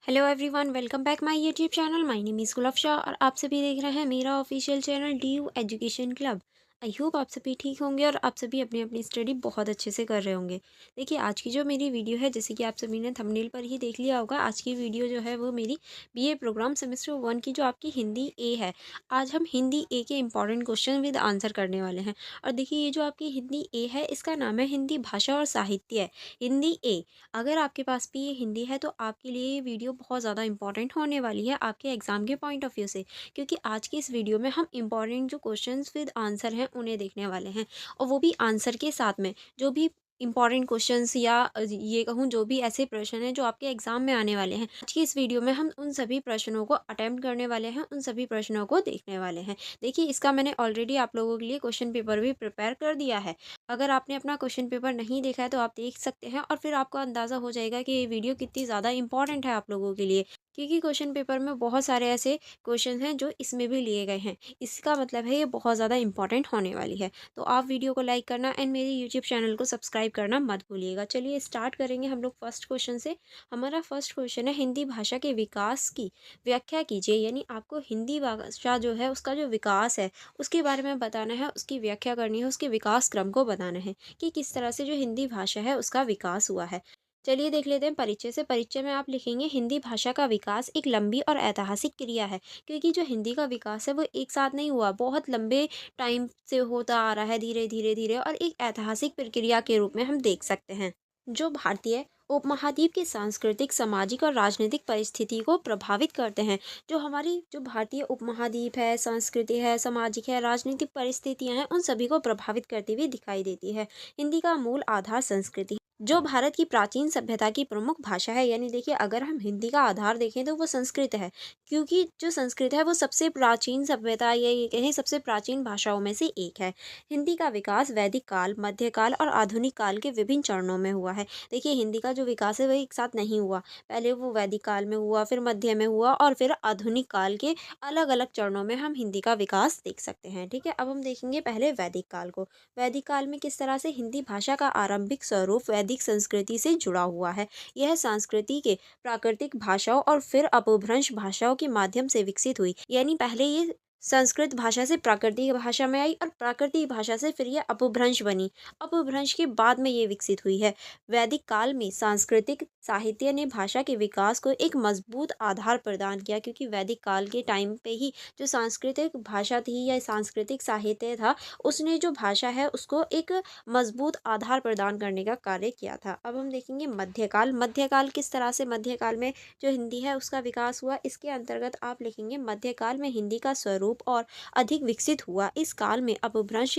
Hello everyone, welcome back my YouTube channel. My name is Gulabshah और आप सभी देख रहे हैं मेरा official channel D U education club. I hope आप सभी ठीक होंगे और आप सभी अपनी अपनी स्टडी बहुत अच्छे से कर रहे होंगे। देखिए, आज की जो मेरी वीडियो है, जैसे कि आप सभी ने थंबनेल पर ही देख लिया होगा, आज की वीडियो जो है वो मेरी बीए प्रोग्राम सेमेस्टर 1 की जो आपकी हिंदी ए है। आज हम हिंदी ए के इंपॉर्टेंट क्वेश्चन विद आंसर करने वाले हैं। और देखिए, ये जो आपकी हिंदी ए है, इसका नाम है हिंदी भाषा और साहित्य। हिंदी ए। अगर आपके पास भी ये हिंदी है तो आपके लिए ये वीडियो बहुत ज़्यादा इंपॉर्टेंट होने वाली है आपके एग्ज़ाम के पॉइंट ऑफ व्यू से, क्योंकि आज की इस वीडियो में हम इंपॉर्टेंट जो क्वेश्चंस विद आंसर हैं उन्हें देखने वाले हैं। और वो भी आंसर के साथ में जो भी इंपॉर्टेंट क्वेश्चंस या ये कहूँ जो भी ऐसे प्रश्न हैं जो आपके एग्जाम में आने वाले हैं, आज की इस वीडियो में हम उन सभी प्रश्नों को अटेम्प्ट करने वाले हैं, उन सभी प्रश्नों को देखने वाले हैं। देखिए, इसका मैंने ऑलरेडी आप लोगों के लिए क्वेश्चन पेपर भी प्रिपेयर कर दिया है। अगर आपने अपना क्वेश्चन पेपर नहीं देखा है तो आप देख सकते हैं और फिर आपको अंदाज़ा हो जाएगा कि ये वीडियो कितनी ज़्यादा इंपॉर्टेंट है आप लोगों के लिए, क्योंकि क्वेश्चन पेपर में बहुत सारे ऐसे क्वेश्चन हैं जो इसमें भी लिए गए हैं। इसका मतलब है ये बहुत ज़्यादा इंपॉर्टेंट होने वाली है। तो आप वीडियो को लाइक करना एंड मेरे यूट्यूब चैनल को सब्सक्राइब करना मत भूलिएगा। चलिए स्टार्ट करेंगे हम लोग फर्स्ट क्वेश्चन से। हमारा फर्स्ट क्वेश्चन है, हिंदी भाषा के विकास की व्याख्या कीजिए। यानी आपको हिंदी भाषा जो है उसका जो विकास है उसके बारे में बताना है, उसकी व्याख्या करनी है, उसके विकास क्रम को बताना है कि किस तरह से जो हिंदी भाषा है उसका विकास हुआ है। चलिए देख लेते हैं परिचय से। परिचय में आप लिखेंगे, हिंदी भाषा का विकास एक लंबी और ऐतिहासिक क्रिया है। क्योंकि जो हिंदी का विकास है वो एक साथ नहीं हुआ, बहुत लंबे टाइम से होता आ रहा है, धीरे धीरे धीरे, और एक ऐतिहासिक प्रक्रिया के रूप में हम देख सकते हैं जो भारतीय उपमहाद्वीप की सांस्कृतिक, सामाजिक और राजनीतिक परिस्थिति को प्रभावित करते हैं। जो हमारी जो भारतीय उपमहाद्वीप है, संस्कृति है, सामाजिक है, राजनीतिक परिस्थितियां हैं, उन सभी को प्रभावित करती हुई दिखाई देती है। हिंदी का मूल आधार संस्कृति, जो भारत की प्राचीन सभ्यता की प्रमुख भाषा है। यानी देखिए, अगर हम हिंदी का आधार देखें तो वो संस्कृत है, क्योंकि जो संस्कृत है वो सबसे प्राचीन सभ्यता या ये कहें सबसे प्राचीन भाषाओं में से एक है। हिंदी का विकास वैदिक काल, मध्यकाल और आधुनिक काल के विभिन्न चरणों में हुआ है। देखिए, हिंदी का जो विकास है वह एक साथ नहीं हुआ, पहले वो वैदिक काल में हुआ, फिर मध्य में हुआ और फिर आधुनिक काल के अलग अलग चरणों में हम हिंदी का विकास देख सकते हैं। ठीक है, अब हम देखेंगे पहले वैदिक काल को। वैदिक काल में किस तरह से हिंदी भाषा का आरंभिक स्वरूप वैदिक संस्कृति से जुड़ा हुआ है। यह संस्कृति के प्राकृतिक भाषाओं और फिर अपभ्रंश भाषाओं के माध्यम से विकसित हुई। यानी पहले ये संस्कृत भाषा से प्राकृतिक भाषा में आई और प्राकृतिक भाषा से फिर ये अपभ्रंश बनी। अपभ्रंश के बाद में ये विकसित हुई है। वैदिक काल में सांस्कृतिक साहित्य ने भाषा के विकास को एक मजबूत आधार प्रदान किया, क्योंकि वैदिक काल के टाइम पे ही जो सांस्कृतिक भाषा थी या सांस्कृतिक साहित्य था, उसने जो भाषा है उसको एक मजबूत आधार प्रदान करने का कार्य किया था। अब हम देखेंगे मध्यकाल। मध्यकाल किस तरह से मध्यकाल में जो हिंदी है उसका विकास हुआ, इसके अंतर्गत आप लिखेंगे, मध्यकाल में हिंदी का स्वरूप और अधिक विकसित हुआ। इस काल में अपभ्रंश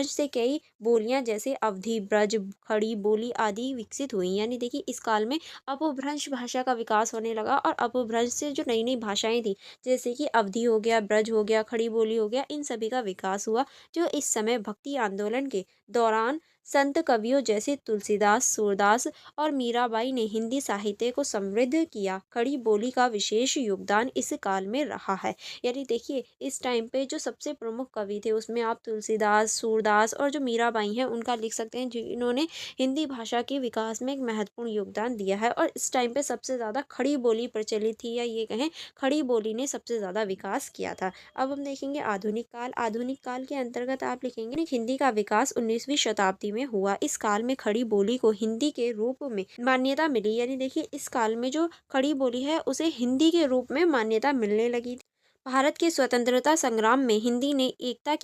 से कई बोलियां जैसे अवधी, ब्रज, खड़ी बोली आदि विकसित हुई। यानी देखिए, इस काल में अपभ्रंश भाषा का विकास होने लगा और अपभ्रंश से जो नई नई भाषाएं थी, जैसे कि अवधी हो गया, ब्रज हो गया, खड़ी बोली हो गया, इन सभी का विकास हुआ, जो इस समय भक्ति आंदोलन के दौरान संत कवियों जैसे तुलसीदास, सूरदास और मीराबाई ने हिंदी साहित्य को समृद्ध किया। खड़ी बोली का विशेष योगदान इस काल में रहा है। यानी देखिए, इस टाइम पे जो सबसे प्रमुख कवि थे उसमें आप तुलसीदास, सूरदास और जो मीराबाई हैं उनका लिख सकते हैं, जिन्होंने हिंदी भाषा के विकास में एक महत्वपूर्ण योगदान दिया है। और इस टाइम पे सबसे ज़्यादा खड़ी बोली प्रचलित थी, या ये कहें खड़ी बोली ने सबसे ज़्यादा विकास किया था। अब हम देखेंगे आधुनिक काल। आधुनिक काल के अंतर्गत आप लिखेंगे, हिंदी का विकास 19वीं शताब्दी में हुआ। इस काल में खड़ी बोली को हिंदी के रूप में मान्यता मिली। यानी देखिए, इस काल में जो खड़ी बोली है उसे हिंदी के रूप में मान्यता मिलने लगी। भारत के स्वतंत्रता संग्राम में हिंदी ने एकता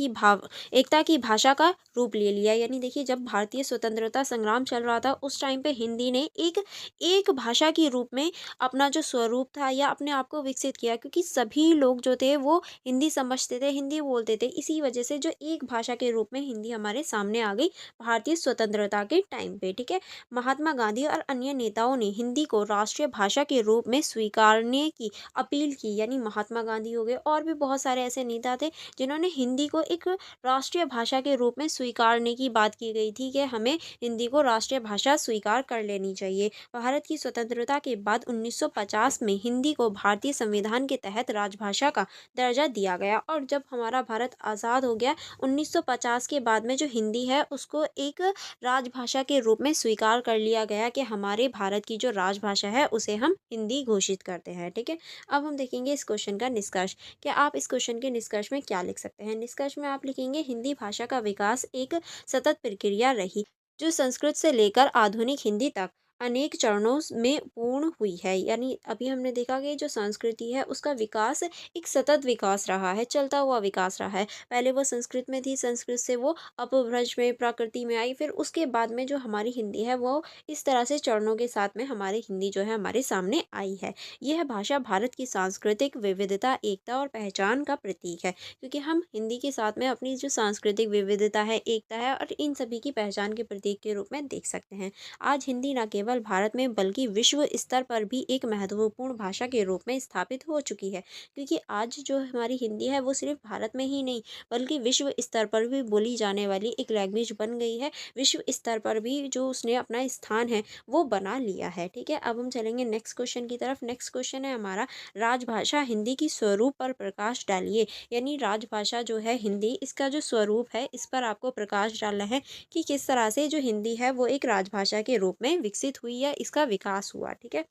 की भाषा का रूप ले लिया। यानी देखिए, जब भारतीय स्वतंत्रता संग्राम चल रहा था उस टाइम पे हिंदी ने एक भाषा के रूप में अपना जो स्वरूप था या अपने आप को विकसित किया, क्योंकि सभी लोग जो थे वो हिंदी समझते थे, हिंदी बोलते थे। इसी वजह से जो एक भाषा के रूप में हिंदी हमारे सामने आ गई भारतीय स्वतंत्रता के टाइम पे। ठीक है, महात्मा गांधी और अन्य नेताओं ने हिंदी को राष्ट्रीय भाषा के रूप में स्वीकारने की अपील की। यानी महात्मा गांधी हो गए, और भी बहुत सारे ऐसे नेता थे जिन्होंने हिंदी को एक राष्ट्रीय भाषा के रूप में स्वीकारने की बात की गई थी कि हमें हिंदी को राष्ट्रीय भाषा स्वीकार कर लेनी चाहिए। भारत की स्वतंत्रता के बाद 1950 में हिंदी को भारतीय संविधान के तहत राजभाषा का दर्जा दिया गया, और जब हमारा भारत आज़ाद हो गया 1950 के बाद में जो हिंदी है उसको एक राजभाषा के रूप में स्वीकार कर लिया गया कि हमारे भारत की जो राजभाषा है उसे हम हिंदी घोषित करते हैं। ठीक है, अब हम देखेंगे इस क्वेश्चन का निष्कर्ष। क्या आप इस क्वेश्चन के निष्कर्ष में क्या लिख सकते हैं? निष्कर्ष में आप लिखेंगे हिंदी भाषा का विकास एक सतत प्रक्रिया रही, जो संस्कृत से लेकर आधुनिक हिंदी तक अनेक चरणों में पूर्ण हुई है। यानी अभी हमने देखा कि जो संस्कृति है उसका विकास एक सतत विकास रहा है, चलता हुआ विकास रहा है। पहले वो संस्कृत में थी, संस्कृत से वो अपभ्रंश में, प्रकृति में आई, फिर उसके बाद में जो हमारी हिंदी है वो इस तरह से चरणों के साथ में हमारी हिंदी जो है हमारे सामने आई है। यह भाषा भारत की सांस्कृतिक विविधता, एकता और पहचान का प्रतीक है, क्योंकि हम हिंदी के साथ में अपनी जो सांस्कृतिक विविधता है, एकता है, और इन सभी की पहचान के प्रतीक के रूप में देख सकते हैं। आज हिंदी न केवल भारत में बल्कि विश्व स्तर पर भी एक महत्वपूर्ण भाषा के रूप में स्थापित हो चुकी है, क्योंकि आज जो हमारी हिंदी है वो सिर्फ भारत में ही नहीं बल्कि विश्व स्तर पर भी बोली जाने वाली एक लैंग्वेज बन गई है। विश्व स्तर पर भी जो उसने अपना स्थान है वो बना लिया है। ठीक है, अब हम चलेंगे नेक्स्ट क्वेश्चन की तरफ। नेक्स्ट क्वेश्चन है हमारा, राजभाषा हिंदी की स्वरूप पर प्रकाश डालिए। यानी राजभाषा जो है हिंदी, इसका जो स्वरूप है इस पर आपको प्रकाश डालना है कि किस तरह से जो हिंदी है वो एक राजभाषा के रूप में विकसित हुई या इसका विकास हुआ। ठीक है,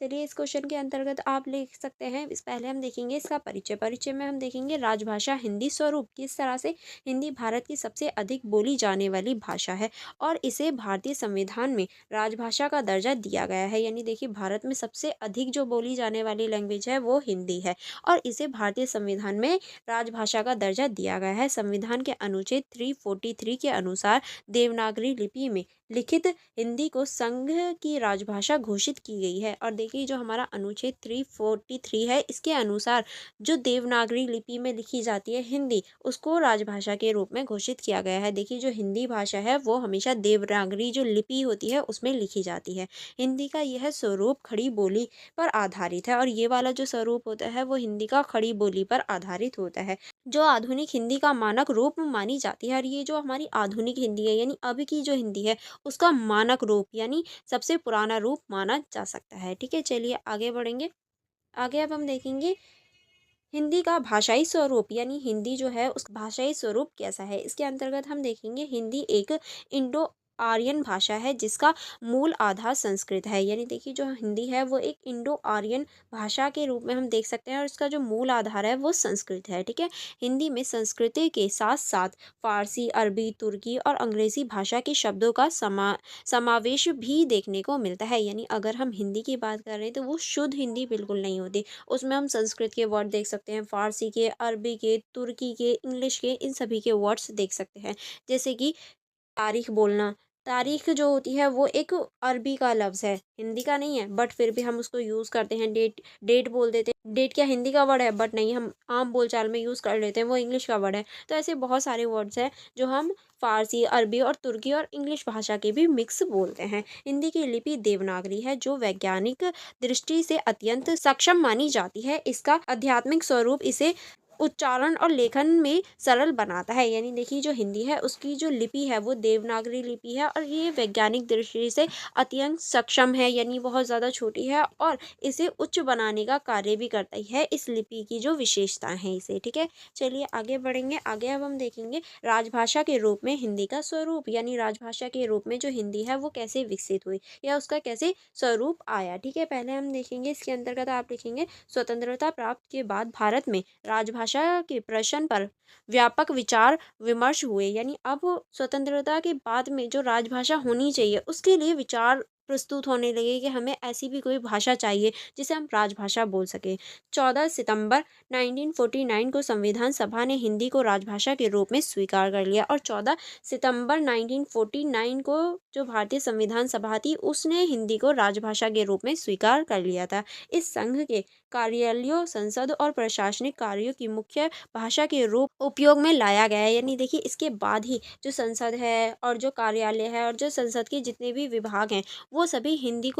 चलिए इस क्वेश्चन के अंतर्गत आप लिख सकते हैं। इस पहले हम देखेंगे इसका परिचय। परिचय में हम देखेंगे राजभाषा हिंदी स्वरूप, किस तरह से हिंदी भारत की सबसे अधिक बोली जाने वाली भाषा है और इसे भारतीय संविधान में राजभाषा का दर्जा दिया गया है। यानी देखिए भारत में सबसे अधिक जो बोली जाने वाली लैंग्वेज है वो हिंदी है, और इसे भारतीय संविधान में राजभाषा का दर्जा दिया गया है। संविधान के अनुच्छेद 343 के अनुसार देवनागरी लिपि में लिखित हिंदी को संघ की राजभाषा घोषित की गई है। और देखिए जो हमारा अनुच्छेद 343 है इसके अनुसार जो देवनागरी लिपि में लिखी जाती है हिंदी, उसको राजभाषा के रूप में घोषित किया गया है। देखिए जो हिंदी भाषा है वो हमेशा देवनागरी जो लिपि होती है उसमें लिखी जाती है। हिंदी का यह स्वरूप खड़ी बोली पर आधारित है, और ये वाला जो स्वरूप होता है वो हिंदी का खड़ी बोली पर आधारित होता है, जो आधुनिक हिंदी का मानक रूप मानी जाती है। और ये जो हमारी आधुनिक हिंदी है यानी अब की जो हिंदी है उसका मानक रूप यानी सबसे पुराना रूप माना जा सकता है। ठीक है, चलिए आगे बढ़ेंगे। आगे अब हम देखेंगे हिंदी का भाषाई स्वरूप, यानी हिंदी जो है उस भाषाई स्वरूप कैसा है। इसके अंतर्गत हम देखेंगे हिंदी एक इंडो आर्यन भाषा है जिसका मूल आधार संस्कृत है। यानी देखिए जो हिंदी है वो एक इंडो आर्यन भाषा के रूप में हम देख सकते हैं, और इसका जो मूल आधार है वो संस्कृत है। ठीक है, हिंदी में संस्कृति के साथ साथ फारसी, अरबी, तुर्की और अंग्रेजी भाषा के शब्दों का समावेश भी देखने को मिलता है। यानी अगर हम हिंदी की बात कर रहे हैं तो वो शुद्ध हिंदी बिल्कुल नहीं होती, उसमें हम संस्कृत के वर्ड देख सकते हैं, फारसी के, अरबी के, तुर्की के, इंग्लिश के, इन सभी के वर्ड्स देख सकते हैं। जैसे कि तारीख बोलना, तारीख जो होती है वो एक अरबी का लफ्ज़ है, हिंदी का नहीं है, बट फिर भी हम उसको यूज़ करते हैं। डेट डेट बोल देते हैं, डेट क्या हिंदी का वर्ड है, बट नहीं, हम आम बोलचाल में यूज़ कर लेते हैं, वो इंग्लिश का वर्ड है। तो ऐसे बहुत सारे वर्ड्स हैं जो हम फ़ारसी, अरबी और तुर्की और इंग्लिश भाषा के भी मिक्स बोलते हैं। हिंदी की लिपि देवनागरी है जो वैज्ञानिक दृष्टि से अत्यंत सक्षम मानी जाती है। इसका आध्यात्मिक स्वरूप इसे उच्चारण और लेखन में सरल बनाता है। यानी देखिए जो हिंदी है उसकी जो लिपि है वो देवनागरी लिपि है, और ये वैज्ञानिक दृष्टि से अत्यंत सक्षम है, यानी बहुत ज़्यादा छोटी है, और इसे उच्च बनाने का कार्य भी करता ही है इस लिपि की जो विशेषताएं हैं इसे। ठीक है, चलिए आगे बढ़ेंगे। आगे अब हम देखेंगे राजभाषा के रूप में हिंदी का स्वरूप, यानी राजभाषा के रूप में जो हिंदी है वो कैसे विकसित हुई या उसका कैसे स्वरूप आया। ठीक है, पहले हम देखेंगे इसके अंतर्गत आप लिखेंगे स्वतंत्रता प्राप्त के बाद भारत में राजभाषा के प्रश्न पर व्यापक विचार विमर्श हुए। यानी अब स्वतंत्रता के बाद में जो राजभाषा होनी चाहिए उसके लिए विचार प्रस्तुत होने लगे कि हमें ऐसी भी कोई भाषा चाहिए जिसे हम राजभाषा बोल सकें। 14 सितंबर 1949 को संविधान सभा ने हिंदी को राजभाषा के रूप में स्वीकार कर लिया, और 14 सितंबर 1949 को जो भारतीय संविधान सभा थी उसने हिंदी को राजभाषा के रूप में स्वीकार कर लिया था। इस संघ के कार्यालयों, संसद और प्रशासनिक कार्यों की मुख्य भाषा के रूप उपयोग में लाया गया है। यानी देखिए इसके बाद ही जो संसद है और जो कार्यालय है और जो संसद के जितने भी विभाग हैं वो सभी हिंदी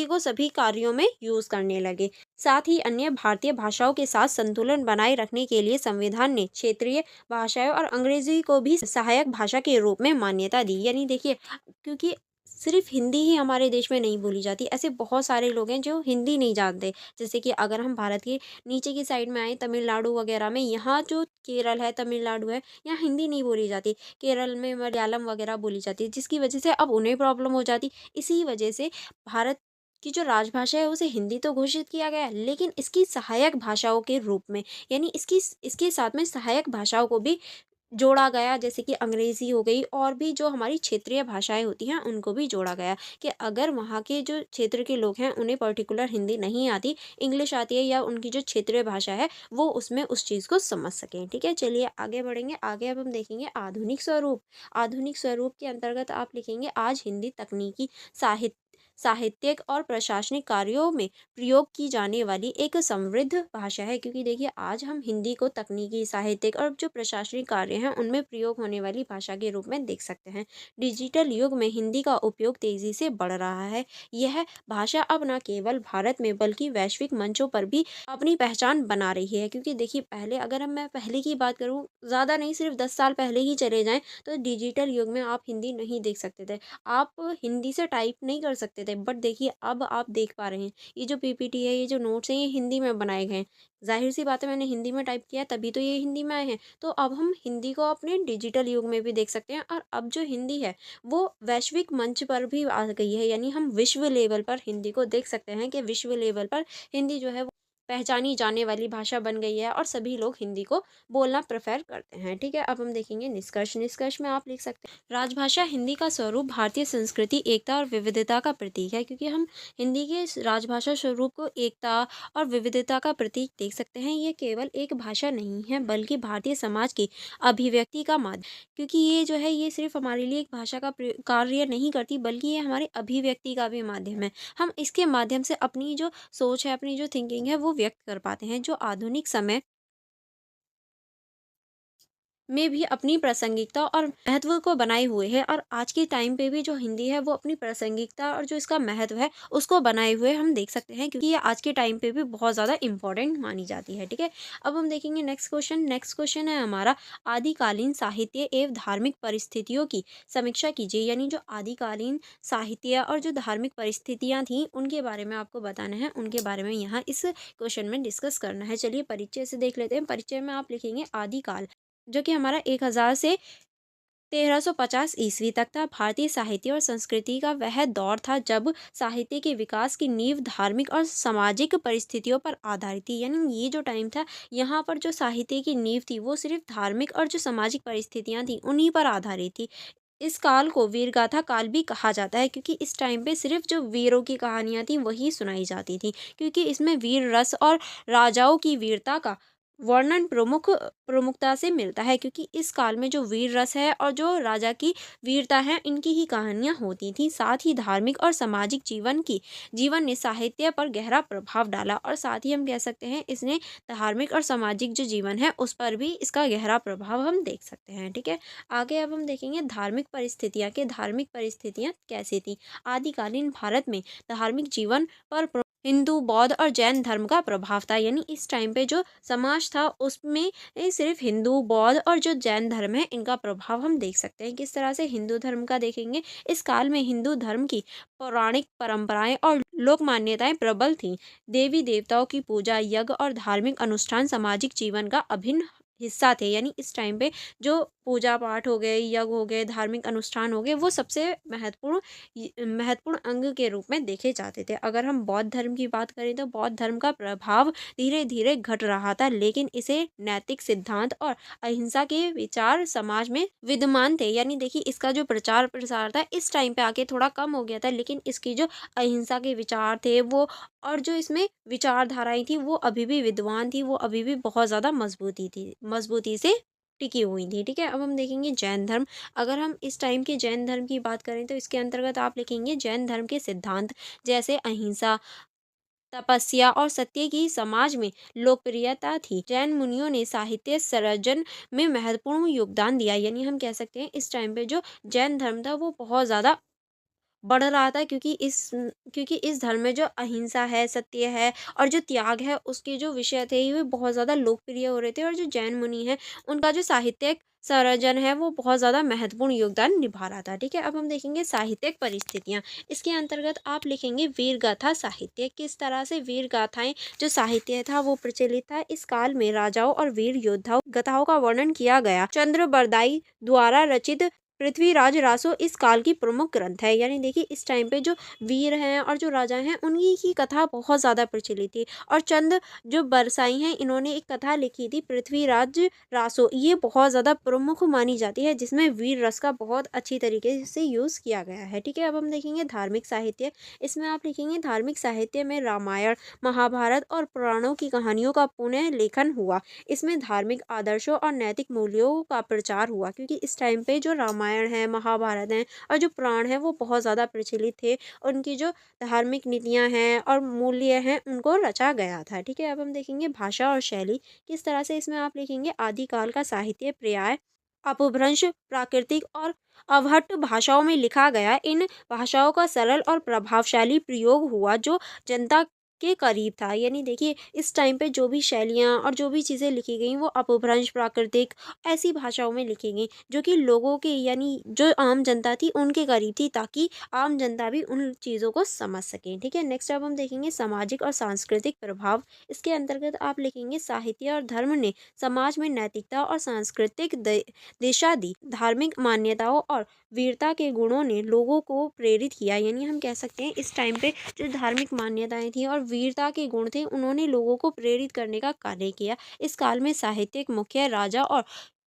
को सभी कार्यों में यूज़ करने लगे। साथ ही अन्य भारतीय भाषाओं के साथ संतुलन बनाए रखने के लिए संविधान ने क्षेत्रीय भाषाएं और अंग्रेजी को भी सहायक भाषा के रूप में मान्यता दी। यानी देखिए, क्योंकि सिर्फ हिंदी ही हमारे देश में नहीं बोली जाती, ऐसे बहुत सारे लोग हैं जो हिंदी नहीं जानते। जैसे कि अगर हम भारत के नीचे की साइड में आए, तमिलनाडु वगैरह में, यहाँ जो केरल है, तमिलनाडु है, यहाँ हिंदी नहीं बोली जाती। केरल में मलयालम वगैरह बोली जाती है, जिसकी वजह से अब उन्हें प्रॉब्लम हो जाती। इसी वजह से भारत की जो राजभाषा है उसे हिंदी तो घोषित किया गया है, लेकिन इसकी सहायक भाषाओं के रूप में, यानी इसके साथ में सहायक भाषाओं को भी जोड़ा गया। जैसे कि अंग्रेज़ी हो गई, और भी जो हमारी क्षेत्रीय भाषाएँ होती हैं उनको भी जोड़ा गया, कि अगर वहाँ के जो क्षेत्र के लोग हैं उन्हें पर्टिकुलर हिंदी नहीं आती, इंग्लिश आती है, या उनकी जो क्षेत्रीय भाषा है वो उसमें उस चीज़ को समझ सकें। ठीक है? चलिए आगे बढ़ेंगे। आगे अब हम देखेंगे आधुनिक स्वरूप। आधुनिक स्वरूप के अंतर्गत आप लिखेंगे, आज हिंदी तकनीकी, साहित्य साहित्यिक और प्रशासनिक कार्यों में प्रयोग की जाने वाली एक समृद्ध भाषा है। क्योंकि देखिए, आज हम हिंदी को तकनीकी, साहित्यिक और जो प्रशासनिक कार्य हैं उनमें प्रयोग होने वाली भाषा के रूप में देख सकते हैं। डिजिटल युग में हिंदी का उपयोग तेजी से बढ़ रहा है। यह भाषा अब न केवल भारत में बल्कि वैश्विक मंचों पर भी अपनी पहचान बना रही है। क्योंकि देखिए, पहले अगर मैं पहले की बात करूँ, ज़्यादा नहीं, सिर्फ 10 साल पहले ही चले जाएं, तो डिजिटल युग में आप हिंदी नहीं देख सकते थे। आप हिंदी से टाइप नहीं कर सकते थे, बट देखिए अब आप देख पा रहे हैं, ये जो पीपीटी है, ये जो नोट्स हैं, ये हिंदी में बनाए गए हैं। ज़ाहिर सी बात है, मैंने हिंदी में टाइप किया है, तभी तो ये हिंदी में आए हैं। तो अब हम हिंदी को अपने डिजिटल युग में भी देख सकते हैं, और अब जो हिंदी है वो वैश्विक मंच पर भी आ गई है। यानी हम विश्व लेवल पर हिंदी को देख सकते हैं, कि विश्व लेवल पर हिंदी जो है वो पहचानी जाने वाली भाषा बन गई है, और सभी लोग हिंदी को बोलना प्रेफर करते हैं। ठीक है? अब हम देखेंगे निष्कर्ष। निष्कर्ष में आप लिख सकते हैं, राजभाषा हिंदी का स्वरूप भारतीय संस्कृति, एकता और विविधता का प्रतीक है। क्योंकि हम हिंदी के इस राजभाषा स्वरूप को एकता और विविधता का प्रतीक देख सकते हैं। ये केवल एक भाषा नहीं है, बल्कि भारतीय समाज की अभिव्यक्ति का माध्यम। क्योंकि ये जो है, ये सिर्फ हमारे लिए एक भाषा का कार्य नहीं करती, बल्कि ये हमारे अभिव्यक्ति का भी माध्यम है। हम इसके माध्यम से अपनी जो सोच है, अपनी जो थिंकिंग है, वो व्यक्त कर पाते हैं, जो आधुनिक समय में भी अपनी प्रासंगिकता और महत्व को बनाए हुए है। और आज के टाइम पे भी जो हिंदी है वो अपनी प्रासंगिकता और जो इसका महत्व है उसको बनाए हुए हम देख सकते हैं, क्योंकि ये आज के टाइम पे भी बहुत ज़्यादा इम्पोर्टेंट मानी जाती है। ठीक है? अब हम देखेंगे नेक्स्ट क्वेश्चन। नेक्स्ट क्वेश्चन है हमारा, आदिकालीन साहित्य एवं धार्मिक परिस्थितियों की समीक्षा कीजिए। यानी जो आदिकालीन साहित्य और जो धार्मिक परिस्थितियाँ थीं उनके बारे में आपको बताना है, उनके बारे में यहाँ इस क्वेश्चन में डिस्कस करना है। चलिए परिचय से देख लेते हैं। परिचय में आप लिखेंगे आदिकाल, जो कि हमारा 1000 से 1350 ईस्वी तक था। भारतीय साहित्य और संस्कृति का वह दौर था जब साहित्य के विकास की नींव धार्मिक और सामाजिक परिस्थितियों पर आधारित थी। यानी ये जो टाइम था, यहाँ पर जो साहित्य की नींव थी वो सिर्फ धार्मिक और जो सामाजिक परिस्थितियाँ थी उन्हीं पर आधारित थी। इस काल को वीरगाथा काल भी कहा जाता है, क्योंकि इस टाइम पे सिर्फ जो वीरों की कहानियाँ थी वही सुनाई जाती थी। क्योंकि इसमें वीर रस और राजाओं की वीरता का वर्णन प्रमुखता से मिलता है। क्योंकि इस काल में जो वीर रस है और जो राजा की वीरता है, इनकी ही कहानियाँ होती थी। साथ ही धार्मिक और सामाजिक जीवन ने साहित्य पर गहरा प्रभाव डाला, और साथ ही हम कह सकते हैं इसने धार्मिक और सामाजिक जो जीवन है उस पर भी इसका गहरा प्रभाव हम देख सकते हैं। ठीक है? आगे अब हम देखेंगे धार्मिक परिस्थितियाँ कैसी थी। आदिकालीन भारत में धार्मिक जीवन पर हिंदू, बौद्ध और जैन धर्म का प्रभाव था। यानी इस टाइम पे जो समाज था उसमें सिर्फ हिंदू, बौद्ध और जो जैन धर्म है इनका प्रभाव हम देख सकते हैं। किस तरह से हिंदू धर्म का देखेंगे, इस काल में हिंदू धर्म की पौराणिक परंपराएं और लोक मान्यताएं प्रबल थीं। देवी देवताओं की पूजा, यज्ञ और धार्मिक अनुष्ठान सामाजिक जीवन का अभिन्न हिस्सा थे। यानी इस टाइम पे जो पूजा पाठ हो गए, यज्ञ हो गए, धार्मिक अनुष्ठान हो गए, वो सबसे महत्वपूर्ण अंग के रूप में देखे जाते थे। अगर हम बौद्ध धर्म की बात करें तो बौद्ध धर्म का प्रभाव धीरे धीरे घट रहा था, लेकिन इसे नैतिक सिद्धांत और अहिंसा के विचार समाज में विद्यमान थे। यानी देखिए, इसका जो प्रचार प्रसार था इस टाइम पे आके थोड़ा कम हो गया था, लेकिन इसकी जो अहिंसा के विचार थे वो, और जो इसमें विचारधाराएं थी वो अभी भी विद्वान थी, वो अभी भी बहुत ज़्यादा मजबूती से टिकी हुई थी। ठीक है? अब हम देखेंगे जैन धर्म। अगर हम इस टाइम के जैन धर्म की बात करें तो इसके अंतर्गत आप लिखेंगे जैन धर्म के सिद्धांत, जैसे अहिंसा, तपस्या और सत्य की समाज में लोकप्रियता थी। जैन मुनियों ने साहित्य सृजन में महत्वपूर्ण योगदान दिया। यानी हम कह सकते हैं इस टाइम पे जो जैन धर्म था वो बहुत ज़्यादा बढ़ रहा था, क्योंकि इस धर्म में जो अहिंसा है, सत्य है और जो त्याग है, उसके जो विषय थे ये बहुत ज़्यादा लोकप्रिय हो रहे थे। और जो जैन मुनि हैं, उनका जो साहित्यिक संरचन है वो बहुत ज़्यादा महत्वपूर्ण योगदान निभा रहा था। ठीक है, अब हम देखेंगे साहित्यिक परिस्थितियाँ। इसके अंतर्गत आप लिखेंगे वीर गाथा साहित्य। किस तरह से वीर गाथाएं जो साहित्य था वो प्रचलित था। इस काल में राजाओं और वीर योद्धाओं गाथाओं का वर्णन किया गया। चंद्र बरदाई द्वारा रचित पृथ्वीराज रासो इस काल की प्रमुख ग्रंथ है। यानी देखिए, इस टाइम पे जो वीर हैं और जो राजा हैं, उन्हीं की कथा बहुत ज़्यादा प्रचलित थी। और चंद जो बरसाई हैं, इन्होंने एक कथा लिखी थी पृथ्वीराज रासो, ये बहुत ज़्यादा प्रमुख मानी जाती है, जिसमें वीर रस का बहुत अच्छी तरीके से यूज़ किया गया है। ठीक है, अब हम देखेंगे धार्मिक साहित्य। इसमें आप लिखेंगे धार्मिक साहित्य में रामायण, महाभारत और पुराणों की कहानियों का पुनः लेखन हुआ। इसमें धार्मिक आदर्शों और नैतिक मूल्यों का प्रचार हुआ, क्योंकि इस टाइम पे जो रामायण है, महाभारत है और जो पुराण है वो बहुत ज़्यादा प्रचलित थे। उनकी जो धार्मिक नीतियाँ हैं और मूल्य हैं, उनको रचा गया था। ठीक है, अब हम देखेंगे भाषा और शैली। किस तरह से इसमें आप लिखेंगे आदिकाल का साहित्य पर्याय, अपभ्रंश, प्राकृतिक और अवहट्ट भाषाओं में लिखा गया। इन भाषाओं का सरल और प्रभावशाली प्रयोग हुआ, जो जनता के करीब था। यानी देखिए, इस टाइम पे जो भी शैलियाँ और जो भी चीज़ें लिखी गई वो अपभ्रंश, प्राकृतिक ऐसी भाषाओं में लिखी गई, जो कि लोगों के यानी जो आम जनता थी उनके करीब थी, ताकि आम जनता भी उन चीज़ों को समझ सकें। ठीक है, नेक्स्ट अब हम देखेंगे सामाजिक और सांस्कृतिक प्रभाव। इसके अंतर्गत आप लिखेंगे साहित्य और धर्म ने समाज में नैतिकता और सांस्कृतिक दिशा दी। धार्मिक मान्यताओं और वीरता के गुणों ने लोगों को प्रेरित किया। यानी हम कह सकते हैं इस टाइम पे जो धार्मिक मान्यताएं थी और वीरता के गुण थे, उन्होंने लोगों को प्रेरित करने का कार्य किया। इस काल में साहित्यिक मुख्य राजा और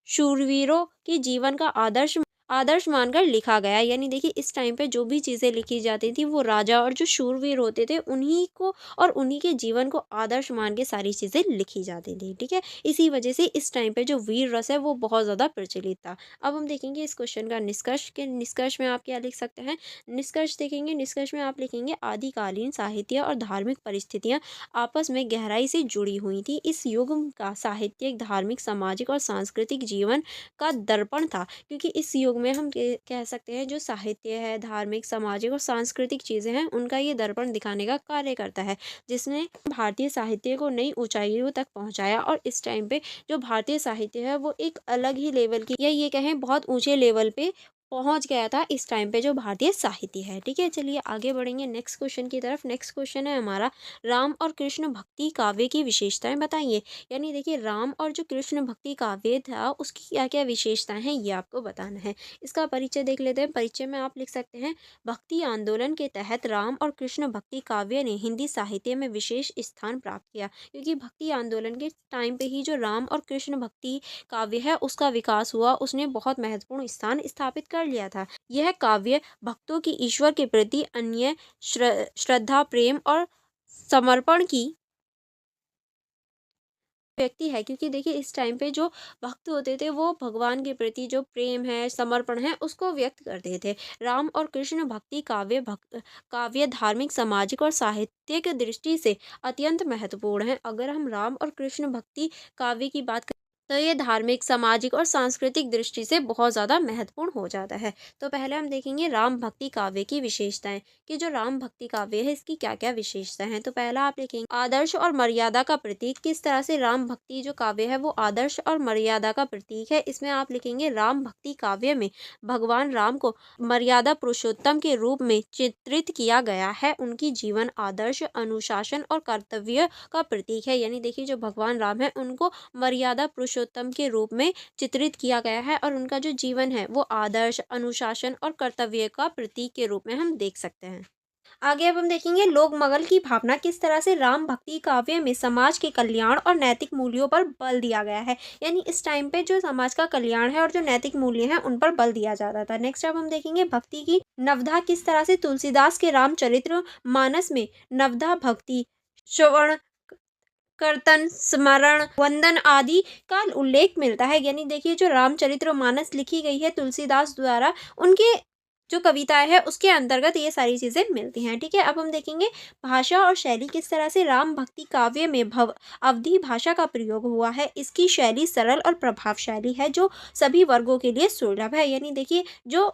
शूरवीरों के जीवन का आदर्श आदर्श मानकर लिखा गया। यानी देखिए, इस टाइम पे जो भी चीज़ें लिखी जाती थी वो राजा और जो शूरवीर होते थे उन्हीं को और उन्हीं के जीवन को आदर्श मान के सारी चीज़ें लिखी जाती थी। ठीक है, इसी वजह से इस टाइम पे जो वीर रस है वो बहुत ज़्यादा प्रचलित था। अब हम देखेंगे इस क्वेश्चन का निष्कर्ष, के निष्कर्ष में आप क्या लिख सकते हैं। निष्कर्ष देखेंगे, निष्कर्ष में आप लिखेंगे आदिकालीन साहित्य और धार्मिक परिस्थितियाँ आपस में गहराई से जुड़ी हुई थी। इस युग का साहित्यिक, धार्मिक, सामाजिक और सांस्कृतिक जीवन का दर्पण था, क्योंकि इस युग में हम कह सकते हैं जो साहित्य है, धार्मिक, सामाजिक और सांस्कृतिक चीज़ें हैं, उनका ये दर्पण दिखाने का कार्य करता है, जिसने भारतीय साहित्य को नई ऊंचाइयों तक पहुंचाया। और इस टाइम पे जो भारतीय साहित्य है वो एक अलग ही लेवल की, या ये कहें बहुत ऊंचे लेवल पे पहुंच गया था इस टाइम पे जो भारतीय साहित्य है। ठीक है, चलिए आगे बढ़ेंगे नेक्स्ट क्वेश्चन की तरफ। नेक्स्ट क्वेश्चन है हमारा, राम और कृष्ण भक्ति काव्य की विशेषताएं बताइए। यानी देखिए, राम और जो कृष्ण भक्ति काव्य था उसकी क्या क्या विशेषताएं हैं ये आपको बताना है। इसका परिचय देख लेते हैं। परिचय में आप लिख सकते हैं, भक्ति आंदोलन के तहत राम और कृष्ण भक्ति काव्य ने हिंदी साहित्य में विशेष स्थान प्राप्त किया, क्योंकि भक्ति आंदोलन के टाइम पे ही जो राम और कृष्ण भक्ति काव्य है उसका विकास हुआ, उसने बहुत महत्वपूर्ण स्थान स्थापित कर लिया था। यह काव्य भक्तों की ईश्वर के प्रति अन्य श्रद्धा, प्रेम और समर्पण की व्यक्ति है, क्योंकि देखिए इस टाइम पे जो भक्त होते थे वो भगवान के प्रति जो प्रेम है, समर्पण है, उसको व्यक्त करते थे। राम और कृष्ण भक्ति काव्य धार्मिक, सामाजिक और साहित्यिक दृष्टि से अत्यंत महत्वपूर्ण है। अगर हम राम और कृष्ण भक्ति काव्य की बात तो ये धार्मिक, सामाजिक और सांस्कृतिक दृष्टि से बहुत ज़्यादा महत्वपूर्ण हो जाता है। तो पहले हम देखेंगे राम भक्ति काव्य की विशेषताएं, कि जो राम भक्ति काव्य है इसकी क्या क्या विशेषताएं हैं। तो पहला आप लिखेंगे आदर्श और मर्यादा का प्रतीक। किस तरह से राम भक्ति जो काव्य है वो आदर्श और मर्यादा का प्रतीक है। इसमें आप लिखेंगे राम भक्ति काव्य में भगवान राम को मर्यादा पुरुषोत्तम के रूप में चित्रित किया गया है। उनकी जीवन आदर्श, अनुशासन और कर्तव्य का प्रतीक है। यानी देखिए, जो भगवान राम है उनको मर्यादा पुरुषोत्तम के रूप में चित्रित किया गया है, और उनका जो जीवन है वो आदर्श, अनुशासन और कर्तव्य का प्रतीक के रूप में हम देख सकते हैं। आगे अब हम देखेंगे लोक मंगल की भावना। किस तरह से राम भक्ति काव्य में समाज के कल्याण और नैतिक मूल्यों पर बल दिया गया है। यानी इस टाइम पे जो समाज का कल्याण है और जो नैतिक मूल्य हैं उन पर बल दिया जाता था। नेक्स्ट अब हम देखेंगे भक्ति की नवधा। किस तरह से तुलसीदास के रामचरित्र मानस में नवधा भक्ति, श्रवण, कीर्तन, स्मरण, वंदन आदि का उल्लेख मिलता है। यानी देखिए, जो रामचरितमानस लिखी गई है तुलसीदास द्वारा, उनके जो कविताएं है उसके अंतर्गत ये सारी चीजें मिलती हैं। ठीक है, अब हम देखेंगे भाषा और शैली। किस तरह से राम भक्ति काव्य में भव अवधि भाषा का प्रयोग हुआ है। इसकी शैली सरल और प्रभावशाली है, जो सभी वर्गों के लिए सुलभ है। यानी देखिए, जो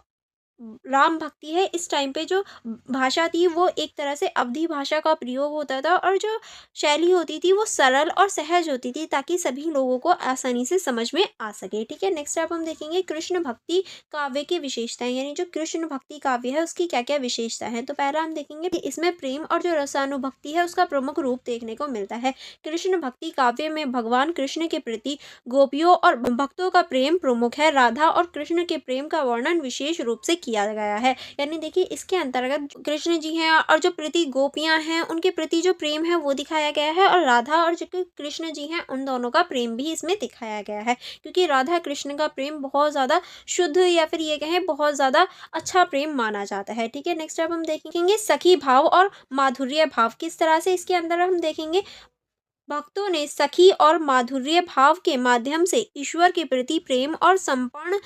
राम भक्ति है, इस टाइम पे जो भाषा थी वो एक तरह से अवधी भाषा का प्रयोग होता था और जो शैली होती थी वो सरल और सहज होती थी ताकि सभी लोगों को आसानी से समझ में आ सके। ठीक है, नेक्स्ट आप हम देखेंगे कृष्ण भक्ति काव्य की विशेषताएं, यानी जो कृष्ण भक्ति काव्य है उसकी क्या क्या विशेषता है। तो पहला हम देखेंगे कि इसमें प्रेम और जो रसानुभक्ति है उसका प्रमुख रूप देखने को मिलता है। कृष्ण भक्ति काव्य में भगवान कृष्ण के प्रति गोपियों और भक्तों का प्रेम प्रमुख है। राधा और कृष्ण के प्रेम का वर्णन विशेष रूप से किया गया है। यानी देखिए इसके अंतर्गत कृष्ण जी हैं और जो प्रति गोपियां हैं उनके प्रति जो प्रेम है वो दिखाया गया है, और राधा और जो कृष्ण जी हैं उन दोनों का प्रेम भी इसमें दिखाया गया है, क्योंकि राधा कृष्ण का प्रेम बहुत ज़्यादा शुद्ध या फिर ये कहें बहुत ज़्यादा अच्छा प्रेम माना जाता है। ठीक है, नेक्स्ट अब हम देखेंगे सखी भाव और माधुर्य भाव किस तरह से इसके अंदर हम देखेंगे। भक्तों ने सखी और माधुर्य भाव के माध्यम से ईश्वर के प्रति प्रेम और समर्पण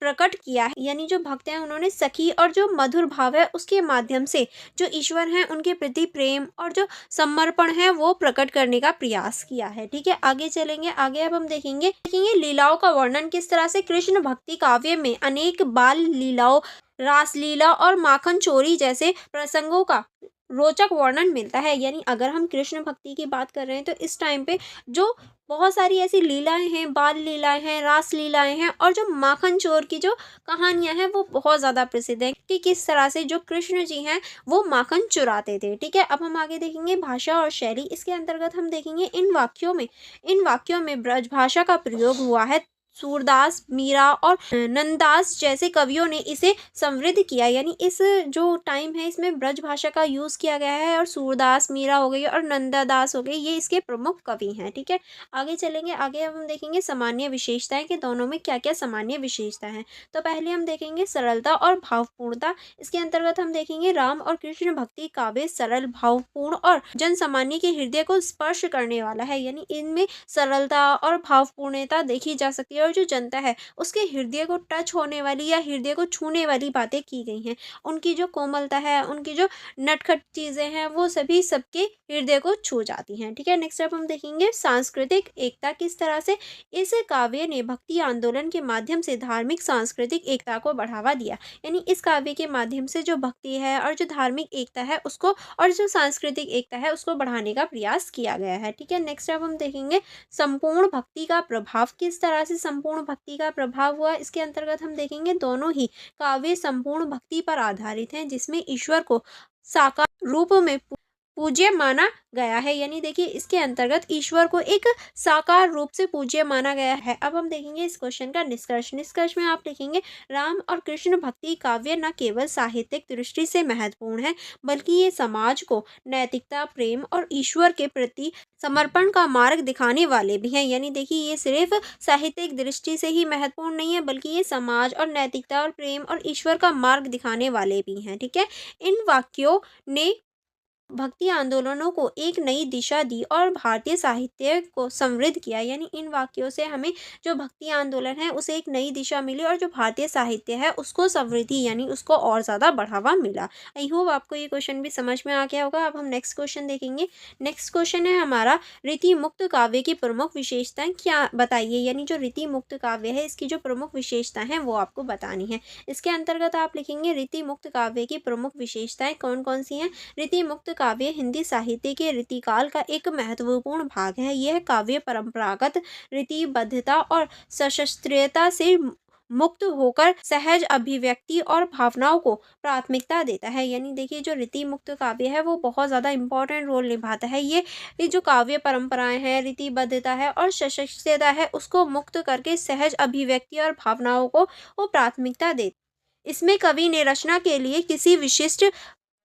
प्रकट किया है। यानी जो भक्त हैं उन्होंने सखी और जो मधुर भाव है उसके माध्यम से जो ईश्वर हैं उनके प्रति प्रेम और जो समर्पण है वो प्रकट करने का प्रयास किया है। ठीक है, आगे चलेंगे। आगे अब हम देखेंगे लीलाओं का वर्णन किस तरह से। कृष्ण भक्ति काव्य में अनेक बाल लीलाओं, रासलीला और माखन चोरी जैसे प्रसंगों का रोचक वर्णन मिलता है। यानी अगर हम कृष्ण भक्ति की बात कर रहे हैं तो इस टाइम पे जो बहुत सारी ऐसी लीलाएं हैं, बाल लीलाएं हैं, रास लीलाएं हैं और जो माखन चोर की जो कहानियां हैं वो बहुत ज़्यादा प्रसिद्ध है कि किस तरह से जो कृष्ण जी हैं वो माखन चुराते थे। ठीक है, अब हम आगे देखेंगे भाषा और शैली। इसके अंतर्गत हम देखेंगे इन वाक्यों में ब्रज भाषा का प्रयोग हुआ है। सूरदास, मीरा और नंददास जैसे कवियों ने इसे समृद्ध किया। यानी इस जो टाइम है इसमें ब्रज भाषा का यूज़ किया गया है, और सूरदास, मीरा हो गई और नंदादास हो गई, ये इसके प्रमुख कवि हैं। ठीक है, आगे चलेंगे। आगे अब हम देखेंगे सामान्य विशेषताएं कि दोनों में क्या क्या सामान्य विशेषता हैं। तो पहले हम देखेंगे सरलता और भावपूर्णता। इसके अंतर्गत हम देखेंगे राम और कृष्ण भक्ति काव्य सरल, भावपूर्ण और जन सामान्य के हृदय को स्पर्श करने वाला है। यानी इनमें सरलता और भावपूर्णता देखी जा सकती है, और जो जनता है उसके हृदय को टच होने वाली या हृदय को छूने वाली बातें की गई हैं। उनकी जो कोमलता है, उनकी जो नटखट चीज़ें हैं वो सभी सबके हृदय को छू जाती हैं। ठीक है, नेक्स्ट अब हम देखेंगे सांस्कृतिक एकता किस तरह से। इस काव्य ने भक्ति आंदोलन के माध्यम से धार्मिक सांस्कृतिक एकता को बढ़ावा दिया। यानी इस काव्य के माध्यम से जो भक्ति है और जो धार्मिक एकता है उसको और जो सांस्कृतिक एकता है उसको बढ़ाने का प्रयास किया गया है। ठीक है, नेक्स्ट अब हम देखेंगे संपूर्ण भक्ति का प्रभाव किस तरह से संपूर्ण भक्ति का प्रभाव हुआ। इसके अंतर्गत हम देखेंगे दोनों ही काव्य संपूर्ण भक्ति पर आधारित हैं, जिसमें ईश्वर को साकार रूप में पूज्य माना गया है। यानी देखिए इसके अंतर्गत ईश्वर को एक साकार रूप से पूज्य माना गया है। अब हम देखेंगे इस क्वेश्चन का निष्कर्ष में आप लिखेंगे राम और कृष्ण भक्ति काव्य न केवल साहित्यिक दृष्टि से महत्वपूर्ण है, बल्कि ये समाज को नैतिकता, प्रेम और ईश्वर के प्रति समर्पण का मार्ग दिखाने वाले भी हैं। यानी देखिए ये सिर्फ साहित्यिक दृष्टि से ही महत्वपूर्ण नहीं है, बल्कि ये समाज और नैतिकता और प्रेम और ईश्वर का मार्ग दिखाने वाले भी हैं। ठीक है, इन वाक्यों ने भक्ति आंदोलनों को एक नई दिशा दी और भारतीय साहित्य को समृद्ध किया। यानी इन वाक्यों से हमें जो भक्ति आंदोलन है उसे एक नई दिशा मिली, और जो भारतीय साहित्य है उसको समृद्धि यानी उसको और ज़्यादा बढ़ावा मिला। आई होप आपको ये क्वेश्चन भी समझ में आ गया होगा। अब हम नेक्स्ट क्वेश्चन देखेंगे। नेक्स्ट क्वेश्चन है हमारा रीति मुक्त काव्य की प्रमुख विशेषताएं क्या बताइए। यानी जो रीति मुक्त काव्य है इसकी जो प्रमुख विशेषताएं हैं वो आपको बतानी है। इसके अंतर्गत आप लिखेंगे रीति मुक्त काव्य की प्रमुख विशेषताएं कौन कौन सी हैं। रीति मुक्त काव्य हिंदी साहित्य के रीतिकाल का एक महत्वपूर्ण भाग है। यह काव्य परंपरागत रीतिबद्धता और सशस्त्रीयता से मुक्त होकर सहज अभिव्यक्ति और भावनाओं को प्राथमिकता देता है। यानी देखिए जो रीति मुक्त काव्य है वो बहुत ज़्यादा इंपॉर्टेंट रोल निभाता है। ये जो काव्य परंपराएं हैं, रीतिबद्धता है और सशस्त्रता है उसको मुक्त करके सहज अभिव्यक्ति और भावनाओं को वो प्राथमिकता दे। इसमें कवि ने रचना के लिए किसी विशिष्ट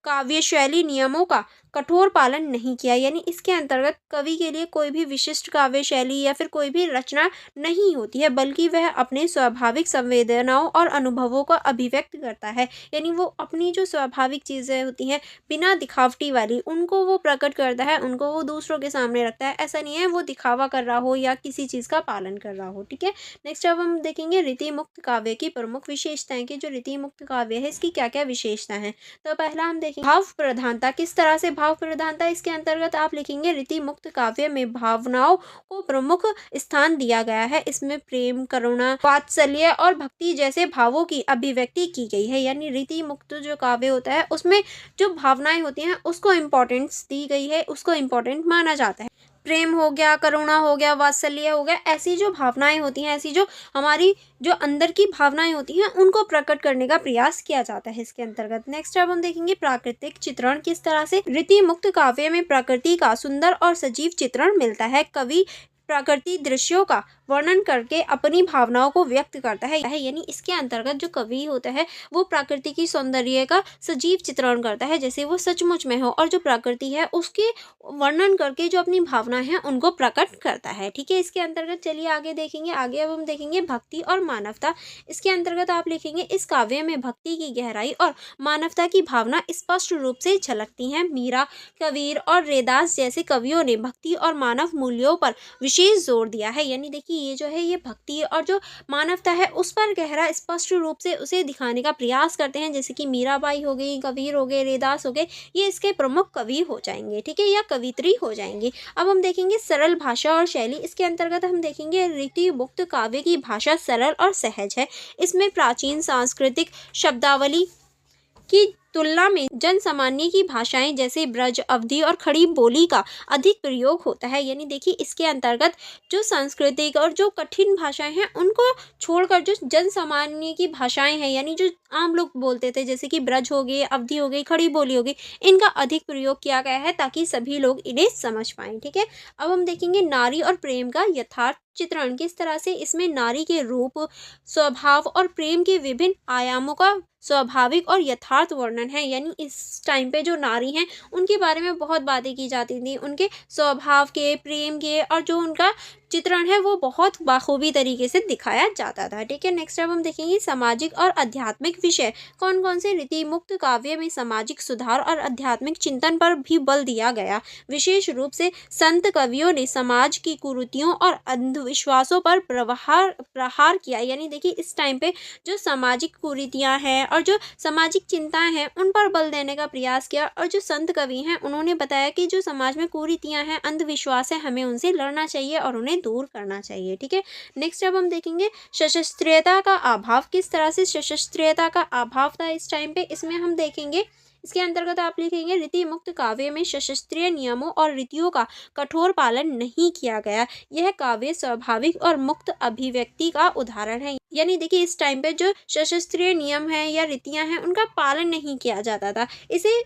काव्य शैली नियमों का कठोर पालन नहीं किया। यानी इसके अंतर्गत कवि के लिए कोई भी विशिष्ट काव्य शैली या फिर कोई भी रचना नहीं होती है, बल्कि वह अपने स्वाभाविक संवेदनाओं और अनुभवों को अभिव्यक्त करता है। यानी वो अपनी जो स्वाभाविक चीज़ें होती हैं बिना दिखावटी वाली उनको वो प्रकट करता है, उनको वो दूसरों के सामने रखता है। ऐसा नहीं है वो दिखावा कर रहा हो या किसी चीज़ का पालन कर रहा हो। ठीक है, नेक्स्ट अब हम देखेंगे रीति मुक्त काव्य की प्रमुख विशेषताएं कि जो रीति मुक्त काव्य है इसकी क्या क्या विशेषता है। तो पहला हम देखेंगे भाव प्रधानता किस तरह से भाव प्रधानता, इसके अंतर्गत आप लिखेंगे रीति मुक्त काव्य में भावनाओं को प्रमुख स्थान दिया गया है। इसमें प्रेम, करुणा, वात्सल्य और भक्ति जैसे भावों की अभिव्यक्ति की गई है। यानी रीति मुक्त जो काव्य होता है उसमें जो भावनाएं होती हैं उसको इम्पोर्टेंस दी गई है, उसको इम्पोर्टेंट माना जाता है। प्रेम हो गया, करुणा हो गया, वात्सल्य हो गया, ऐसी जो भावनाएं होती हैं, ऐसी जो हमारी जो अंदर की भावनाएं होती हैं उनको प्रकट करने का प्रयास किया जाता है इसके अंतर्गत। नेक्स्ट अब हम देखेंगे प्राकृतिक चित्रण किस तरह से रीति मुक्त काव्य में प्रकृति का सुंदर और सजीव चित्रण मिलता है। कवि प्रकृति दृश्यों का वर्णन करके अपनी भावनाओं को व्यक्त करता है। यानी इसके अंतर्गत जो कवि होता है वो प्रकृति की सौंदर्य का सजीव चित्रण करता है जैसे वो सचमुच में हो, और जो प्रकृति है उसके वर्णन करके जो अपनी भावना है उनको प्रकट करता है। ठीक है, इसके अंतर्गत चलिए आगे देखेंगे। आगे अब हम देखेंगे भक्ति और मानवता। इसके अंतर्गत आप लिखेंगे इस काव्य में भक्ति की गहराई और मानवता की भावना स्पष्ट रूप से झलकती हैं। मीरा, कबीर और रैदास जैसे कवियों ने भक्ति और मानव मूल्यों पर विशेष जोर दिया है। यानी देखिए ये जो है ये भक्ति और जो मानवता है उस पर गहरा स्पष्ट रूप से उसे दिखाने का प्रयास करते हैं। जैसे कि मीराबाई हो गई, कबीर हो गए, रैदास हो गए, ये इसके प्रमुख कवि हो जाएंगे। ठीक है, या कवित्री हो जाएंगी। अब हम देखेंगे सरल भाषा और शैली। इसके अंतर्गत हम देखेंगे रीति मुक्त काव्य की भाषा सरल और सहज है। इसमें प्राचीन सांस्कृतिक शब्दावली की तुलना में जन सामान्य की भाषाएं जैसे ब्रज, अवधी और खड़ी बोली का अधिक प्रयोग होता है। यानी देखिए इसके अंतर्गत जो सांस्कृतिक और जो कठिन भाषाएं हैं उनको छोड़कर जो जन सामान्य की भाषाएं हैं, यानी जो आम लोग बोलते थे जैसे कि ब्रज हो गए, अवधी हो गई, खड़ी बोली हो गई, इनका अधिक प्रयोग किया गया है ताकि सभी लोग इन्हें समझ पाएं। ठीक है, अब हम देखेंगे नारी और प्रेम का यथार्थ चित्रण किस तरह से। इसमें नारी के रूप, स्वभाव और प्रेम के विभिन्न आयामों का स्वाभाविक और यथार्थ वर्णन है। यानी इस टाइम पे जो नारी हैं उनके बारे में बहुत बातें की जाती थी, उनके स्वभाव के, प्रेम के, और जो उनका चित्रण है वो बहुत बाखूबी तरीके से दिखाया जाता था। ठीक है, नेक्स्ट अब हम देखेंगे सामाजिक और आध्यात्मिक विषय कौन कौन से। रीति मुक्त काव्य में सामाजिक सुधार और आध्यात्मिक चिंतन पर भी बल दिया गया। विशेष रूप से संत कवियों ने समाज की कुरीतियों और अंधविश्वासों पर प्रहार किया। यानी देखिए इस टाइम पे जो सामाजिक कुरीतियां हैं और जो सामाजिक चिंताएं हैं उन पर बल देने का प्रयास किया, और जो संत कवि हैं उन्होंने बताया कि जो समाज में कुरीतियां हैं, अंधविश्वास है, हमें उनसे लड़ना चाहिए और उन्हें दूर करना चाहिए। ठीक है, नेक्स्ट अब हम देखेंगे सशस्त्रता का अभाव किस तरह से सशस्त्रता का अभाव था इस टाइम पे। इसमें हम देखेंगे इसके अंतर्गत आप लिखेंगे रीति मुक्त काव्य में सशस्त्रीय नियमों और रीतियों का कठोर पालन नहीं किया गया। यह काव्य स्वाभाविक और मुक्त अभिव्यक्ति का उदाहरण है। यानी देखिए इस टाइम पे जो सशस्त्रीय नियम है या रीतियां हैं उनका पालन नहीं किया जाता था। इसे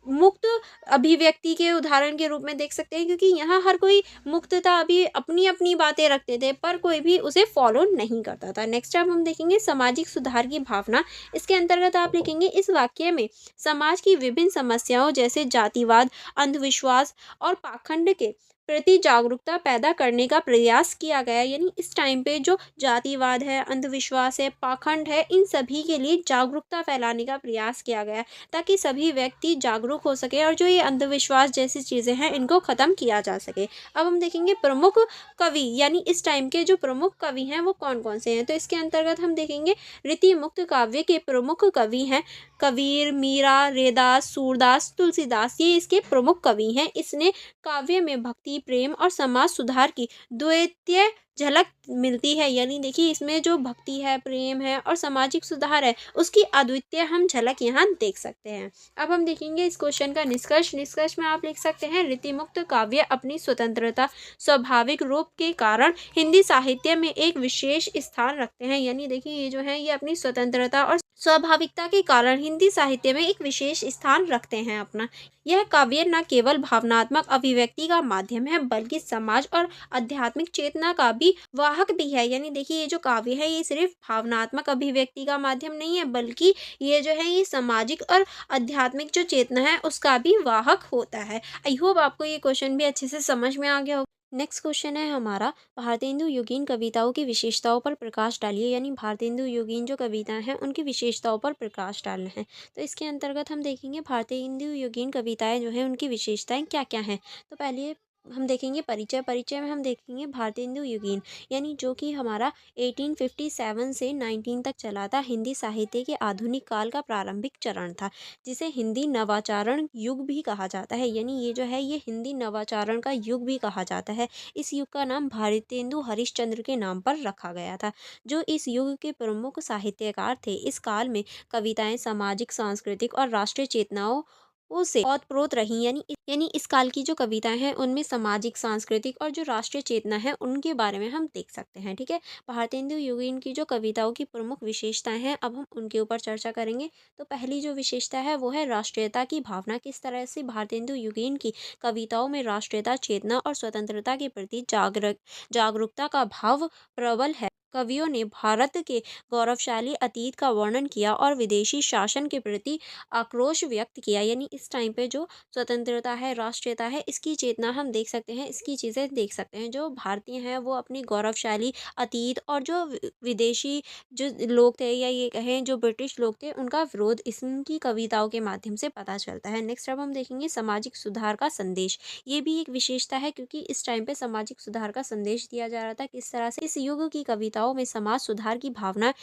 मुक्त अभिव्यक्ति के उदाहरण के रूप में देख सकते हैं, क्योंकि यहाँ हर कोई मुक्त था, अभी अपनी अपनी बातें रखते थे पर कोई भी उसे फॉलो नहीं करता था। नेक्स्ट अब हम देखेंगे सामाजिक सुधार की भावना। इसके अंतर्गत आप लिखेंगे इस वाक्य में समाज की विभिन्न समस्याओं जैसे जातिवाद, अंधविश्वास और पाखंड के प्रति जागरूकता पैदा करने का प्रयास किया गया। यानी इस टाइम पे जो जातिवाद है, अंधविश्वास है, पाखंड है, इन सभी के लिए जागरूकता फैलाने का प्रयास किया गया ताकि सभी व्यक्ति जागरूक हो सके और जो ये अंधविश्वास जैसी चीज़ें हैं इनको ख़त्म किया जा सके। अब हम देखेंगे प्रमुख कवि, यानी इस टाइम के जो प्रमुख कवि हैं वो कौन कौन से हैं। तो इसके अंतर्गत हम देखेंगे रीति मुक्त काव्य के प्रमुख कवि हैं कबीर, मीरा, रैदास, सूरदास, तुलसीदास, ये इसके प्रमुख कवि हैं। इसने काव्य में भक्ति, प्रेम और समाज सुधार की द्वितीय झलक मिलती है। यानी देखिए इसमें जो भक्ति है, प्रेम है और सामाजिक सुधार है उसकी अद्वितीय हम झलक यहाँ देख सकते हैं। अब हम देखेंगे इस क्वेश्चन का निष्कर्ष। निष्कर्ष में आप लिख सकते हैं रीति मुक्त काव्य अपनी स्वतंत्रता, स्वाभाविक रूप के कारण हिंदी साहित्य में एक विशेष स्थान रखते हैं। यानी देखिए ये जो है ये अपनी स्वतंत्रता और स्वाभाविकता के कारण हिंदी साहित्य में एक विशेष स्थान रखते हैं अपना। यह काव्य न केवल भावनात्मक अभिव्यक्ति का माध्यम है बल्कि समाज और आध्यात्मिक चेतना का भी वाहक भी है। यानी देखिए ये जो काव्य है ये सिर्फ भावनात्मक अभिव्यक्ति का माध्यम नहीं है बल्कि ये जो है ये सामाजिक और आध्यात्मिक जो चेतना है उसका भी वाहक होता है। आई होप आपको ये क्वेश्चन भी अच्छे से समझ में आ गया होगा। नेक्स्ट क्वेश्चन है हमारा भारतेंदु युगीन कविताओं की विशेषताओं पर प्रकाश डालिए। यानी भारतेंदु युगीन जो कविताएं हैं उनकी विशेषताओं पर प्रकाश डालना है। तो इसके अंतर्गत हम देखेंगे भारतेंदु युगीन कविताएं जो हैं उनकी विशेषताएं क्या क्या हैं। तो पहले हम देखेंगे परिचय। परिचय में हम देखेंगे भारतेंदु युगीन, यानी जो कि हमारा 1857 से 19 तक चला था। हिंदी साहित्य के आधुनिक काल का प्रारंभिक चरण था, जिसे हिंदी नवाचारण युग भी कहा जाता है। यानी ये जो है ये हिंदी नवाचारण का युग भी कहा जाता है। इस युग का नाम भारतेंदु हरिश्चंद्र के नाम पर रखा गया था, जो इस युग के प्रमुख साहित्यकार थे। इस काल में कविताएं सामाजिक, सांस्कृतिक और राष्ट्रीय चेतनाओं से ओतप्रोत रही। यानी इस काल की जो कविताएं हैं उनमें सामाजिक, सांस्कृतिक और जो राष्ट्रीय चेतना है उनके बारे में हम देख सकते हैं। ठीक है, भारतेंदु युगीन की जो कविताओं की प्रमुख विशेषताएं हैं, अब हम उनके ऊपर चर्चा करेंगे। तो पहली जो विशेषता है वो है राष्ट्रीयता की भावना। किस तरह से भारतेंदु युगीन की कविताओं में राष्ट्रीयता, चेतना और स्वतंत्रता के प्रति जागरूकता का भाव प्रबल है। कवियों ने भारत के गौरवशाली अतीत का वर्णन किया और विदेशी शासन के प्रति आक्रोश व्यक्त किया। यानी इस टाइम पे जो स्वतंत्रता है, राष्ट्रीयता है, इसकी चेतना हम देख सकते हैं, इसकी चीज़ें देख सकते हैं। जो भारतीय हैं वो अपनी गौरवशाली अतीत और जो विदेशी जो लोग थे, या ये कहें जो ब्रिटिश लोग थे, उनका विरोध इनकी कविताओं के माध्यम से पता चलता है। नेक्स्ट अब हम देखेंगे सामाजिक सुधार का संदेश। ये भी एक विशेषता है, क्योंकि इस टाइम पे सामाजिक सुधार का संदेश दिया जा रहा था। किस तरह से इस युग की कविताओं में समाज सुधार की भावना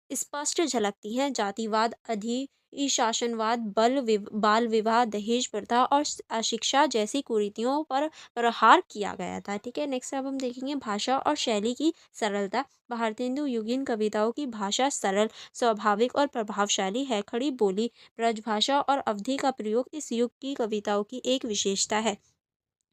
स्पष्ट झलकती हैं। जातिवाद, अधिशासनवाद, बाल विवाह, दहेज प्रथा और अशिक्षा जैसी कुरीतियों पर प्रहार किया गया था। ठीक है, नेक्स्ट अब हम देखेंगे भाषा और शैली की सरलता। भारतेंदु युगीन कविताओं की भाषा सरल, स्वाभाविक और प्रभावशाली है। खड़ी बोली, ब्रजभाषा और अवधि का प्रयोग इस युग की कविताओं की एक विशेषता है।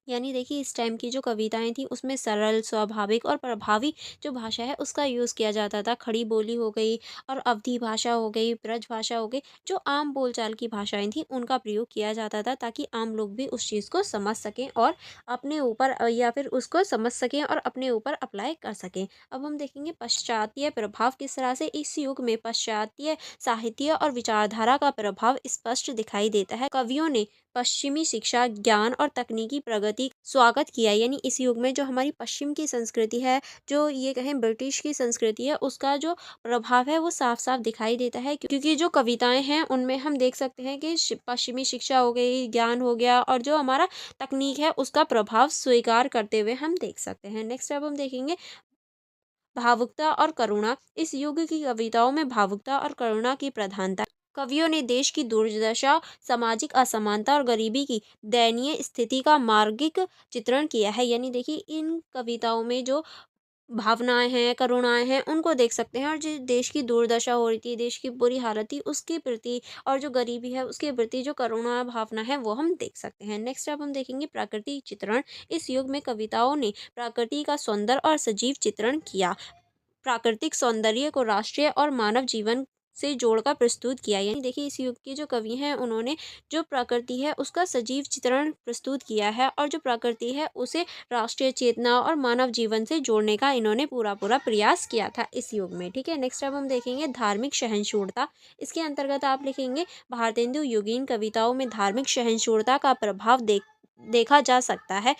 यानी देखिए इस टाइम की जो कविताएं थी उसमें सरल, स्वाभाविक और प्रभावी जो भाषा है उसका यूज़ किया जाता था। खड़ी बोली हो गई और अवधी भाषा हो गई, ब्रज भाषा हो गई, जो आम बोलचाल की भाषाएं थी उनका प्रयोग किया जाता था, ताकि आम लोग भी उस चीज़ को समझ सकें और अपने ऊपर या फिर उसको समझ सकें और अपने ऊपर अप्लाई कर सकें। अब हम देखेंगे पश्चात्य प्रभाव। किस तरह से इस युग में पाश्चात्य साहित्य और विचारधारा का प्रभाव स्पष्ट दिखाई देता है। कवियों ने पश्चिमी शिक्षा, ज्ञान और तकनीकी प्रगति स्वागत किया। यानी इस युग में जो हमारी पश्चिम की संस्कृति है, जो ये कहें ब्रिटिश की संस्कृति है, उसका जो प्रभाव है वो साफ साफ दिखाई देता है। क्योंकि जो कविताएं हैं उनमें हम देख सकते हैं कि पश्चिमी शिक्षा हो गई, ज्ञान हो गया और जो हमारा तकनीक है उसका प्रभाव स्वीकार करते हुए हम देख सकते हैं। नेक्स्ट अब हम देखेंगे भावुकता और करुणा। इस युग की कविताओं में भावुकता और करुणा की प्रधानता। कवियों ने देश की दुर्दशा, सामाजिक असमानता और गरीबी की दयनीय स्थिति का मार्गिक चित्रण किया है। यानी देखिए इन कविताओं में जो भावनाएं हैं, करुणाएं हैं, उनको देख सकते हैं। और जो देश की दुर्दशा हो रही थी, देश की बुरी हालत थी, उसके प्रति और जो गरीबी है उसके प्रति जो करुणा भावना है वो हम देख सकते हैं। नेक्स्ट अब हम देखेंगे प्राकृतिक चित्रण। इस युग में कविताओं ने प्रकृति का सुंदर और सजीव चित्रण किया। प्राकृतिक सौंदर्य को राष्ट्रीय और मानव जीवन से जोड़कर प्रस्तुत किया। यानी देखिए इस युग के जो कवि हैं उन्होंने जो प्रकृति है उसका सजीव चित्रण प्रस्तुत किया है, और जो प्रकृति है उसे राष्ट्रीय चेतना और मानव जीवन से जोड़ने का इन्होंने पूरा पूरा प्रयास किया था इस युग में। ठीक है, नेक्स्ट अब हम देखेंगे धार्मिक सहिष्णुता। इसके अंतर्गत आप लिखेंगे भारतेंदु युगीन कविताओं में धार्मिक सहिष्णुता का प्रभाव देखा जा सकता है।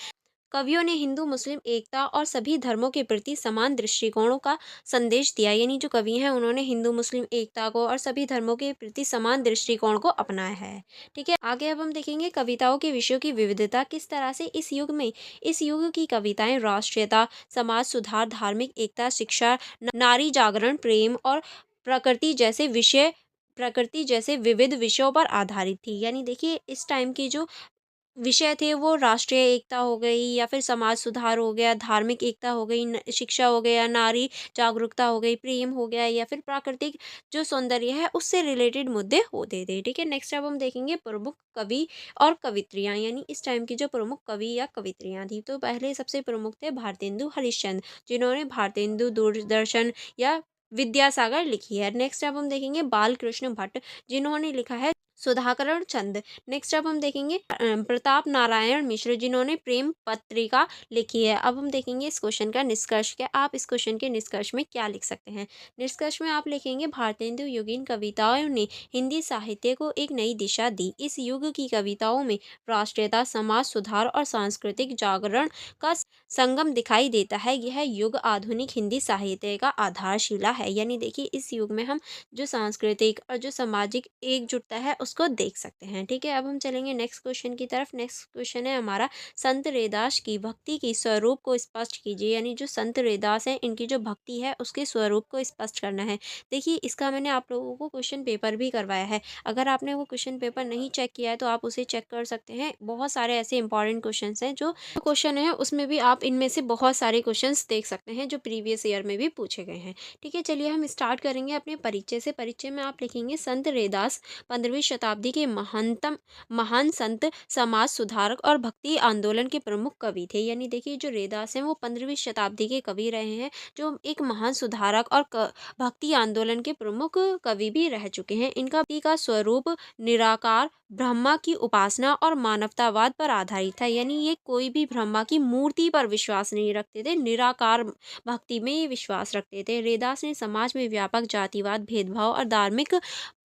कवियों ने हिंदू मुस्लिम एकता और सभी धर्मों के प्रति समान दृष्टिकोणों का संदेश दिया। यानी जो कवि हैं उन्होंने हिंदू मुस्लिम एकता को और सभी धर्मों के प्रति समान दृष्टिकोण को अपनाया है। ठीक है, आगे अब हम देखेंगे कविताओं के विषयों की विविधता। किस तरह से इस युग की कविताएं राष्ट्रीयता, समाज सुधार, धार्मिक एकता, शिक्षा, नारी जागरण, प्रेम और प्रकृति जैसे विषय प्रकृति जैसे विविध विषयों पर आधारित थी। यानी देखिए इस टाइम की जो विषय थे वो राष्ट्रीय एकता हो गई, या फिर समाज सुधार हो गया, धार्मिक एकता हो गई, शिक्षा हो गया, नारी जागरूकता हो गई, प्रेम हो गया, या फिर प्राकृतिक जो सौंदर्य है उससे रिलेटेड मुद्दे होते थे। ठीक है, नेक्स्ट अब हम देखेंगे प्रमुख कवि और कवित्रियां। यानी इस टाइम की जो प्रमुख कवि या कवित्रियां थी, तो पहले सबसे प्रमुख थे भारतेंदु हरिश्चंद्र, जिन्होंने भारतेंदु, दूरदर्शन या विद्यासागर लिखी है। नेक्स्ट अब हम देखेंगे बाल कृष्ण भट्ट, जिन्होंने लिखा है सुधाकरण चंद। नेक्स्ट अब हम देखेंगे प्रताप नारायण मिश्र, जिन्होंने प्रेम पत्रिका लिखी है। अब हम देखेंगे इस क्वेश्चन का निष्कर्ष क्या। आप इस क्वेश्चन के निष्कर्ष में क्या लिख सकते हैं। निष्कर्ष में आप लिखेंगे भारतेंदु युगीन कविताओं ने हिंदी साहित्य को एक नई दिशा दी। इस युग की कविताओं में राष्ट्रीयता, समाज सुधार और सांस्कृतिक जागरण का संगम दिखाई देता है। यह युग आधुनिक हिंदी साहित्य का आधारशिला है। यानी देखिए इस युग में हम जो सांस्कृतिक और जो सामाजिक एकजुटता है उसको देख सकते हैं। ठीक है, अब हम चलेंगे नेक्स्ट क्वेश्चन की तरफ। नेक्स्ट क्वेश्चन है हमारा, संत रैदास की भक्ति की स्वरूप को स्पष्ट कीजिए। यानी जो संत रैदास हैं इनकी जो भक्ति है उसके स्वरूप को स्पष्ट करना है। देखिए, इसका मैंने आप लोगों को क्वेश्चन पेपर भी करवाया है। अगर आपने वो क्वेश्चन पेपर नहीं चेक किया है तो आप उसे चेक कर सकते हैं। बहुत सारे ऐसे इंपॉर्टेंट क्वेश्चंस हैं, जो क्वेश्चन है उसमें भी आप इनमें से बहुत सारे क्वेश्चंस देख सकते हैं जो प्रीवियस ईयर में भी पूछे गए हैं। ठीक है, चलिए हम स्टार्ट करेंगे अपने परिचय से। परिचय में आप लिखेंगे, संत रैदास 15वीं शताब्दी के महान संत, समाज सुधारक और भक्ति आंदोलन के प्रमुख कवि थे। यानी देखिए, जो रैदास हैं वो 15वीं शताब्दी के कवि रहे हैं, जो एक महान सुधारक और भक्ति आंदोलन के प्रमुख कवि भी रह चुके हैं। इनका भक्ति का स्वरूप निराकार ब्रह्मा की उपासना और मानवतावाद पर आधारित था। यानी ये कोई भी ब्रह्मा की मूर्ति पर विश्वास नहीं रखते थे, निराकार भक्ति में ये विश्वास रखते थे। रैदास ने समाज में व्यापक जातिवाद, भेदभाव और धार्मिक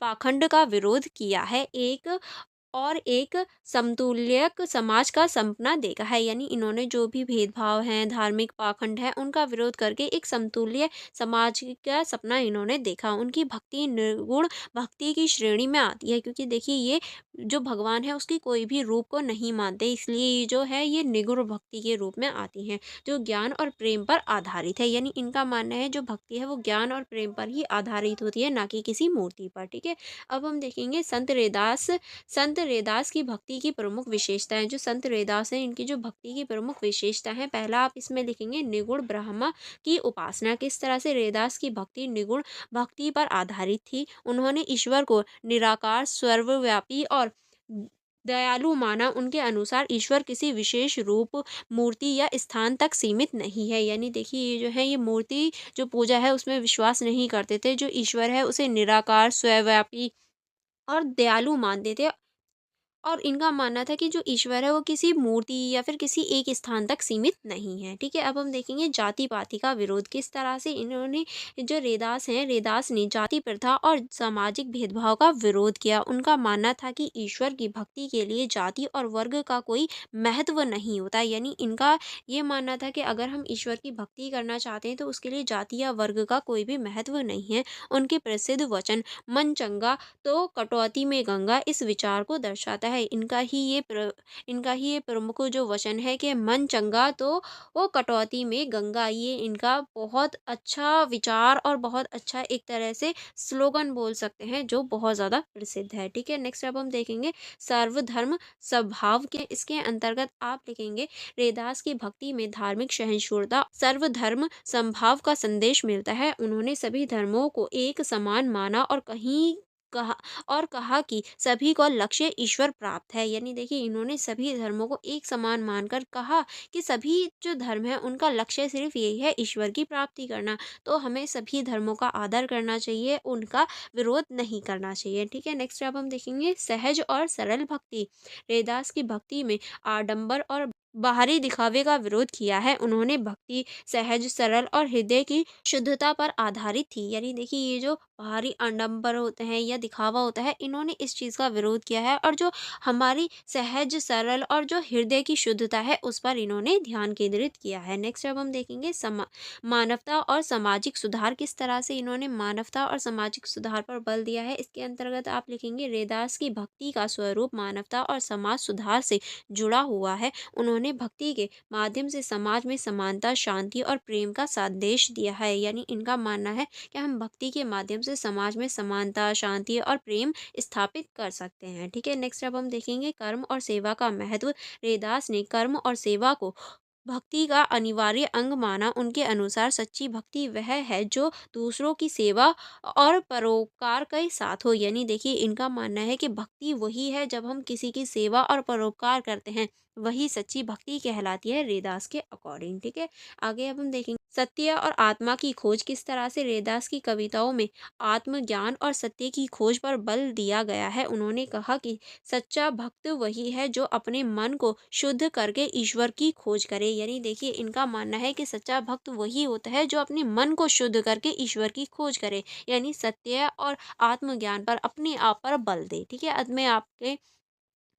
पाखंड का विरोध किया है, एक समतुल्यक समाज का सपना देखा है। यानी इन्होंने जो भी भेदभाव हैं, धार्मिक पाखंड है, उनका विरोध करके एक समतुल्य समाज का सपना इन्होंने देखा। उनकी भक्ति निर्गुण भक्ति की श्रेणी में आती है, क्योंकि देखिए ये जो भगवान है उसकी कोई भी रूप को नहीं मानते, इसलिए ये जो है ये निगुण भक्ति के रूप में आती हैं, जो ज्ञान और प्रेम पर आधारित है। यानी इनका मानना है जो भक्ति है वो ज्ञान और प्रेम पर ही आधारित होती है, ना कि किसी मूर्ति पर। ठीक है, अब हम देखेंगे संत रैदास की भक्ति की प्रमुख विशेषताएं। जो संत रैदास हैं इनकी जो भक्ति की प्रमुख विशेषता है, पहला आप इसमें लिखेंगे निगुण ब्रह्मा की उपासना। किस तरह से रैदास की भक्ति निगुण भक्ति पर आधारित थी। उन्होंने ईश्वर को निराकार, सर्वव्यापी और दयालु माना। उनके अनुसार ईश्वर किसी विशेष रूप, मूर्ति या स्थान तक सीमित नहीं है। यानी देखिए, ये जो है ये मूर्ति जो पूजा है उसमें विश्वास नहीं करते थे। जो ईश्वर है उसे निराकार, स्वव्यापी और दयालु मानते थे, और इनका मानना था कि जो ईश्वर है वो किसी मूर्ति या फिर किसी एक स्थान तक सीमित नहीं है। ठीक है, अब हम देखेंगे जाति पाति का विरोध। किस तरह से इन्होंने, जो रैदास हैं, रैदास ने जाति प्रथा और सामाजिक भेदभाव का विरोध किया। उनका मानना था कि ईश्वर की भक्ति के लिए जाति और वर्ग का कोई महत्व नहीं होता। यानी इनका ये मानना था कि अगर हम ईश्वर की भक्ति करना चाहते हैं तो उसके लिए जाति या वर्ग का कोई भी महत्व नहीं है। उनके प्रसिद्ध वचन, मन चंगा तो कटौती में गंगा, इस विचार को दर्शाता है। इनका ही ये प्रमुख जो वचन है कि मन चंगा तो वो कटौती में गंगा, ये इनका बहुत अच्छा विचार और बहुत अच्छा एक तरह से स्लोगन बोल सकते हैं, जो बहुत ज़्यादा प्रसिद्ध है। ठीक है, नेक्स्ट अब हम देखेंगे सर्वधर्म स्वभाव के। इसके अंतर्गत आप लिखेंगे, रैदास की भक्ति में धार्मिक सहिष्णुता, सर्वधर्म समभाव का संदेश मिलता है। उन्होंने सभी धर्मों को एक समान माना और कहा कि सभी को लक्ष्य ईश्वर प्राप्त है। यानी देखिए, इन्होंने सभी धर्मों को एक समान मानकर कहा कि सभी जो धर्म है उनका लक्ष्य सिर्फ यही है, ईश्वर की प्राप्ति करना। तो हमें सभी धर्मों का आदर करना चाहिए, उनका विरोध नहीं करना चाहिए। ठीक है, नेक्स्ट अब हम देखेंगे सहज और सरल भक्ति। रैदास की भक्ति में आडंबर और बाहरी दिखावे का विरोध किया है। उन्होंने भक्ति सहज, सरल और हृदय की शुद्धता पर आधारित थी। यानी देखिए, ये जो बाहरी आडंबर होते हैं या दिखावा होता है, इन्होंने इस चीज़ का विरोध किया है, और जो हमारी सहज, सरल और जो हृदय की शुद्धता है उस पर इन्होंने ध्यान केंद्रित किया है। नेक्स्ट अब हम देखेंगे मानवता और सामाजिक सुधार। किस तरह से इन्होंने मानवता और सामाजिक सुधार पर बल दिया है। इसके अंतर्गत आप लिखेंगे, रैदास की भक्ति का स्वरूप मानवता और समाज सुधार से जुड़ा हुआ है। उन्होंने भक्ति के माध्यम से समाज में समानता, शांति और प्रेम का संदेश दिया है। यानी इनका मानना है कि हम भक्ति के माध्यम से समाज में समानता, शांति और प्रेम स्थापित कर सकते हैं। ठीक है, नेक्स्ट अब हम देखेंगे कर्म और सेवा का महत्व। रैदास ने कर्म और सेवा को भक्ति का अनिवार्य अंग माना। उनके अनुसार सच्ची भक्ति वह है जो दूसरों की सेवा और परोपकार के साथ हो। यानी देखिए, इनका मानना है कि भक्ति वही है जब हम किसी की सेवा और परोपकार करते हैं, वही सच्ची भक्ति कहलाती है रैदास के अकॉर्डिंग। ठीक है, आगे अब हम देखेंगे सत्य और आत्मा की खोज। किस तरह से रैदास की कविताओं में आत्मज्ञान और सत्य की खोज पर बल दिया गया है। उन्होंने कहा कि सच्चा भक्त वही है जो अपने मन को शुद्ध करके ईश्वर की खोज करे। यानी देखिए, इनका मानना है कि सच्चा भक्त वही होता है जो अपने मन को शुद्ध करके ईश्वर की खोज करे। यानी सत्य और आत्मज्ञान पर अपने आप पर बल दे। ठीक है, अपने आप के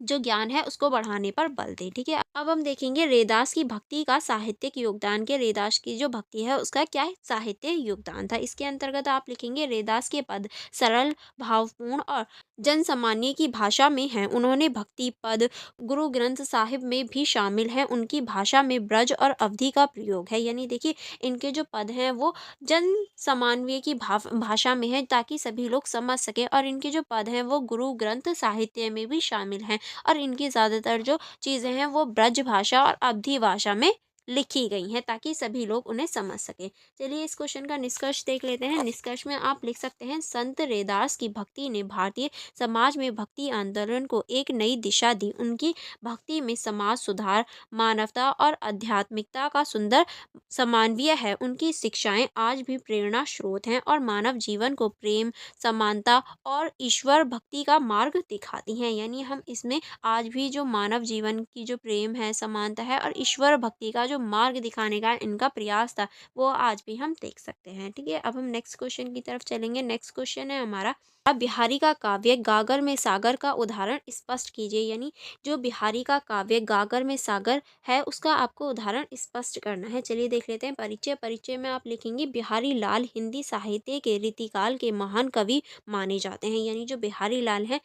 जो ज्ञान है उसको बढ़ाने पर बल दे। ठीक है, अब हम देखेंगे रैदास की भक्ति का साहित्यिक योगदान के रैदास की जो भक्ति है उसका क्या है साहित्य योगदान था। इसके अंतर्गत आप लिखेंगे रैदास के पद सरल भावपूर्ण और जन सामान्य की भाषा में हैं। उन्होंने भक्ति पद गुरु ग्रंथ साहिब में भी शामिल हैं। उनकी भाषा में ब्रज और अवधि का प्रयोग है। यानी देखिए इनके जो पद हैं वो जन सामान्य की भाषा में है ताकि सभी लोग समझ सके, और इनके जो पद हैं वो गुरु ग्रंथ साहित्य में भी शामिल हैं, और इनकी ज़्यादातर जो चीज़ें हैं वो ब्रज भाषा और अवधी भाषा में लिखी गई हैं ताकि सभी लोग उन्हें समझ सकें। चलिए इस क्वेश्चन का निष्कर्ष देख लेते हैं। निष्कर्ष में आप लिख सकते हैं संत रैदास की भक्ति ने भारतीय समाज में भक्ति आंदोलन को एक नई दिशा दी। उनकी भक्ति में समाज सुधार, मानवता और आध्यात्मिकता का सुंदर समन्वय है। उनकी शिक्षाएं आज भी प्रेरणा स्रोत हैं और मानव जीवन को प्रेम, समानता और ईश्वर भक्ति का मार्ग दिखाती हैं। यानी हम इसमें आज भी जो मानव जीवन की जो प्रेम है, समानता है और ईश्वर भक्ति का जो मार्ग दिखाने का इनका प्रयास था वो आज भी हम देख सकते हैं। ठीक है, अब हम नेक्स्ट क्वेश्चन की तरफ चलेंगे। नेक्स्ट क्वेश्चन है हमारा, अब बिहारी का काव्य गागर में सागर का उदाहरण स्पष्ट कीजिए। यानी जो बिहारी का काव्य गागर में सागर है उसका आपको उदाहरण स्पष्ट करना है। चलिए देख लेते हैं परिचय। परिचय में आप लिखेंगे बिहारी लाल हिंदी साहित्य के रीतिकाल के महान कवि माने जाते हैं। यानी जो बिहारी लाल हैं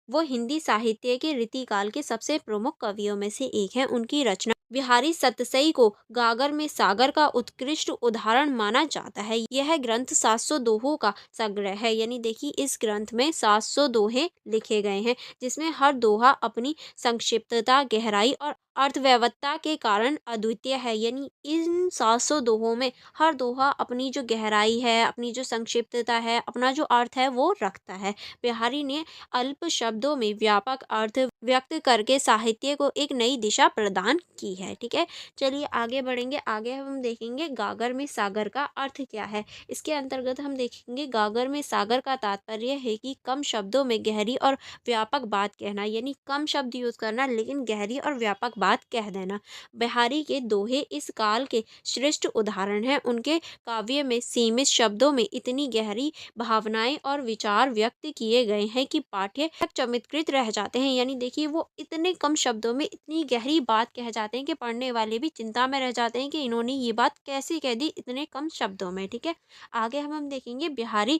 वो हिंदी साहित्य के रीतिकाल के सबसे प्रमुख कवियों में से एक हैं। उनकी रचना बिहारी सतसई को गागर में सागर का उत्कृष्ट उदाहरण माना जाता है। यह ग्रंथ 700 दोहों का संग्रह है। यानी देखिए इस ग्रंथ में 700 दोहे लिखे गए हैं जिसमें हर दोहा अपनी संक्षिप्तता, गहराई और अर्थव्यवस्था के कारण अद्वितीय है। यानी इन 700 दोहों में हर दोहा अपनी जो गहराई है, अपनी जो संक्षिप्तता है, अपना जो अर्थ है वो रखता है। बिहारी ने अल्प शब्दों में व्यापक अर्थ व्यक्त करके साहित्य को एक नई दिशा प्रदान की है। ठीक है, चलिए आगे बढ़ेंगे। आगे हम देखेंगे गागर में सागर का अर्थ क्या है। इसके अंतर्गत हम देखेंगे गागर में सागर का तात्पर्य है कि कम शब्दों में गहरी और व्यापक बात कहना। यानी कम शब्द यूज करना लेकिन गहरी और व्यापक बात कह देना। बिहारी के दोहे इस काल के श्रेष्ठ उदाहरण हैं। उनके काव्य में सीमित शब्दों में इतनी गहरी भावनाएं और विचार व्यक्त किए गए हैं कि पाठक चमत्कृत रह जाते हैं। यानी देखिए वो इतने कम शब्दों में इतनी गहरी बात कह जाते हैं कि पढ़ने वाले भी चिंता में रह जाते हैं कि इन्होंने ये बात कैसे कह दी इतने कम शब्दों में। ठीक है, आगे हम देखेंगे बिहारी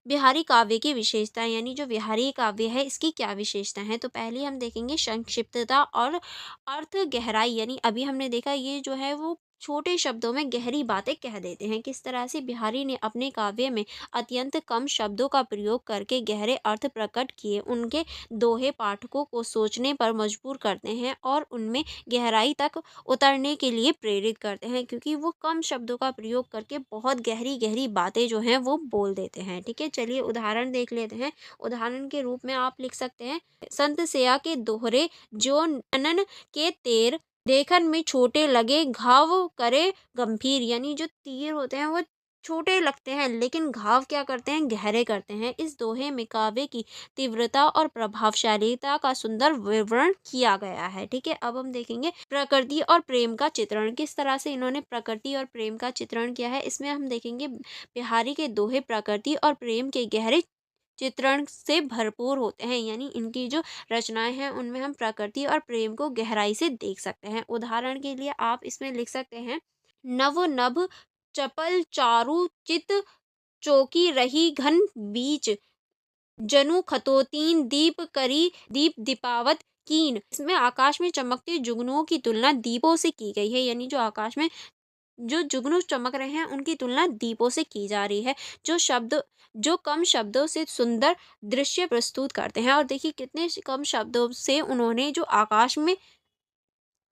बिहारी काव्य की विशेषताएं। यानी जो बिहारी काव्य है इसकी क्या विशेषता है। तो पहले हम देखेंगे संक्षिप्तता और अर्थ गहराई। यानी अभी हमने देखा ये जो है वो छोटे शब्दों में गहरी बातें कह देते हैं। किस तरह से बिहारी ने अपने काव्य में अत्यंत कम शब्दों का प्रयोग करके गहरे अर्थ प्रकट किए। उनके दोहे पाठकों को सोचने पर मजबूर करते हैं और उनमें गहराई तक उतरने के लिए प्रेरित करते हैं, क्योंकि वो कम शब्दों का प्रयोग करके बहुत गहरी गहरी बातें जो हैं वो बोल देते हैं। ठीक है, चलिए उदाहरण देख लेते हैं। उदाहरण के रूप में आप लिख सकते हैं संत सेया के दोहरे जो ननन के तेर देखन में छोटे लगे घाव करे गंभीर। यानी जो तीर होते हैं वो छोटे लगते हैं लेकिन घाव क्या करते हैं गहरे करते हैं। इस दोहे में काव्य की तीव्रता और प्रभावशालीता का सुंदर विवरण किया गया है। ठीक है, अब हम देखेंगे प्रकृति और प्रेम का चित्रण। किस तरह से इन्होंने प्रकृति और प्रेम का चित्रण किया है। इसमें हम देखेंगे बिहारी के दोहे प्रकृति और प्रेम के गहरे चित्रण से भरपूर होते हैं। यानी इनकी जो रचनाएं हैं उनमें हम प्रकृति और प्रेम को गहराई से देख सकते हैं। उदाहरण के लिए आप इसमें लिख सकते हैं नव नभ चपल चारु चित चौकी रही घन बीच जनु खतोतीन दीप करी दीप दीपावत कीन। इसमें आकाश में चमकते जुगनुओं की तुलना दीपों से की गई है। यानी जो आकाश में जो जुगनू चमक रहे हैं उनकी तुलना दीपों से की जा रही है, जो कम शब्दों से सुंदर दृश्य प्रस्तुत करते हैं। और देखिए कितने कम शब्दों से उन्होंने जो आकाश में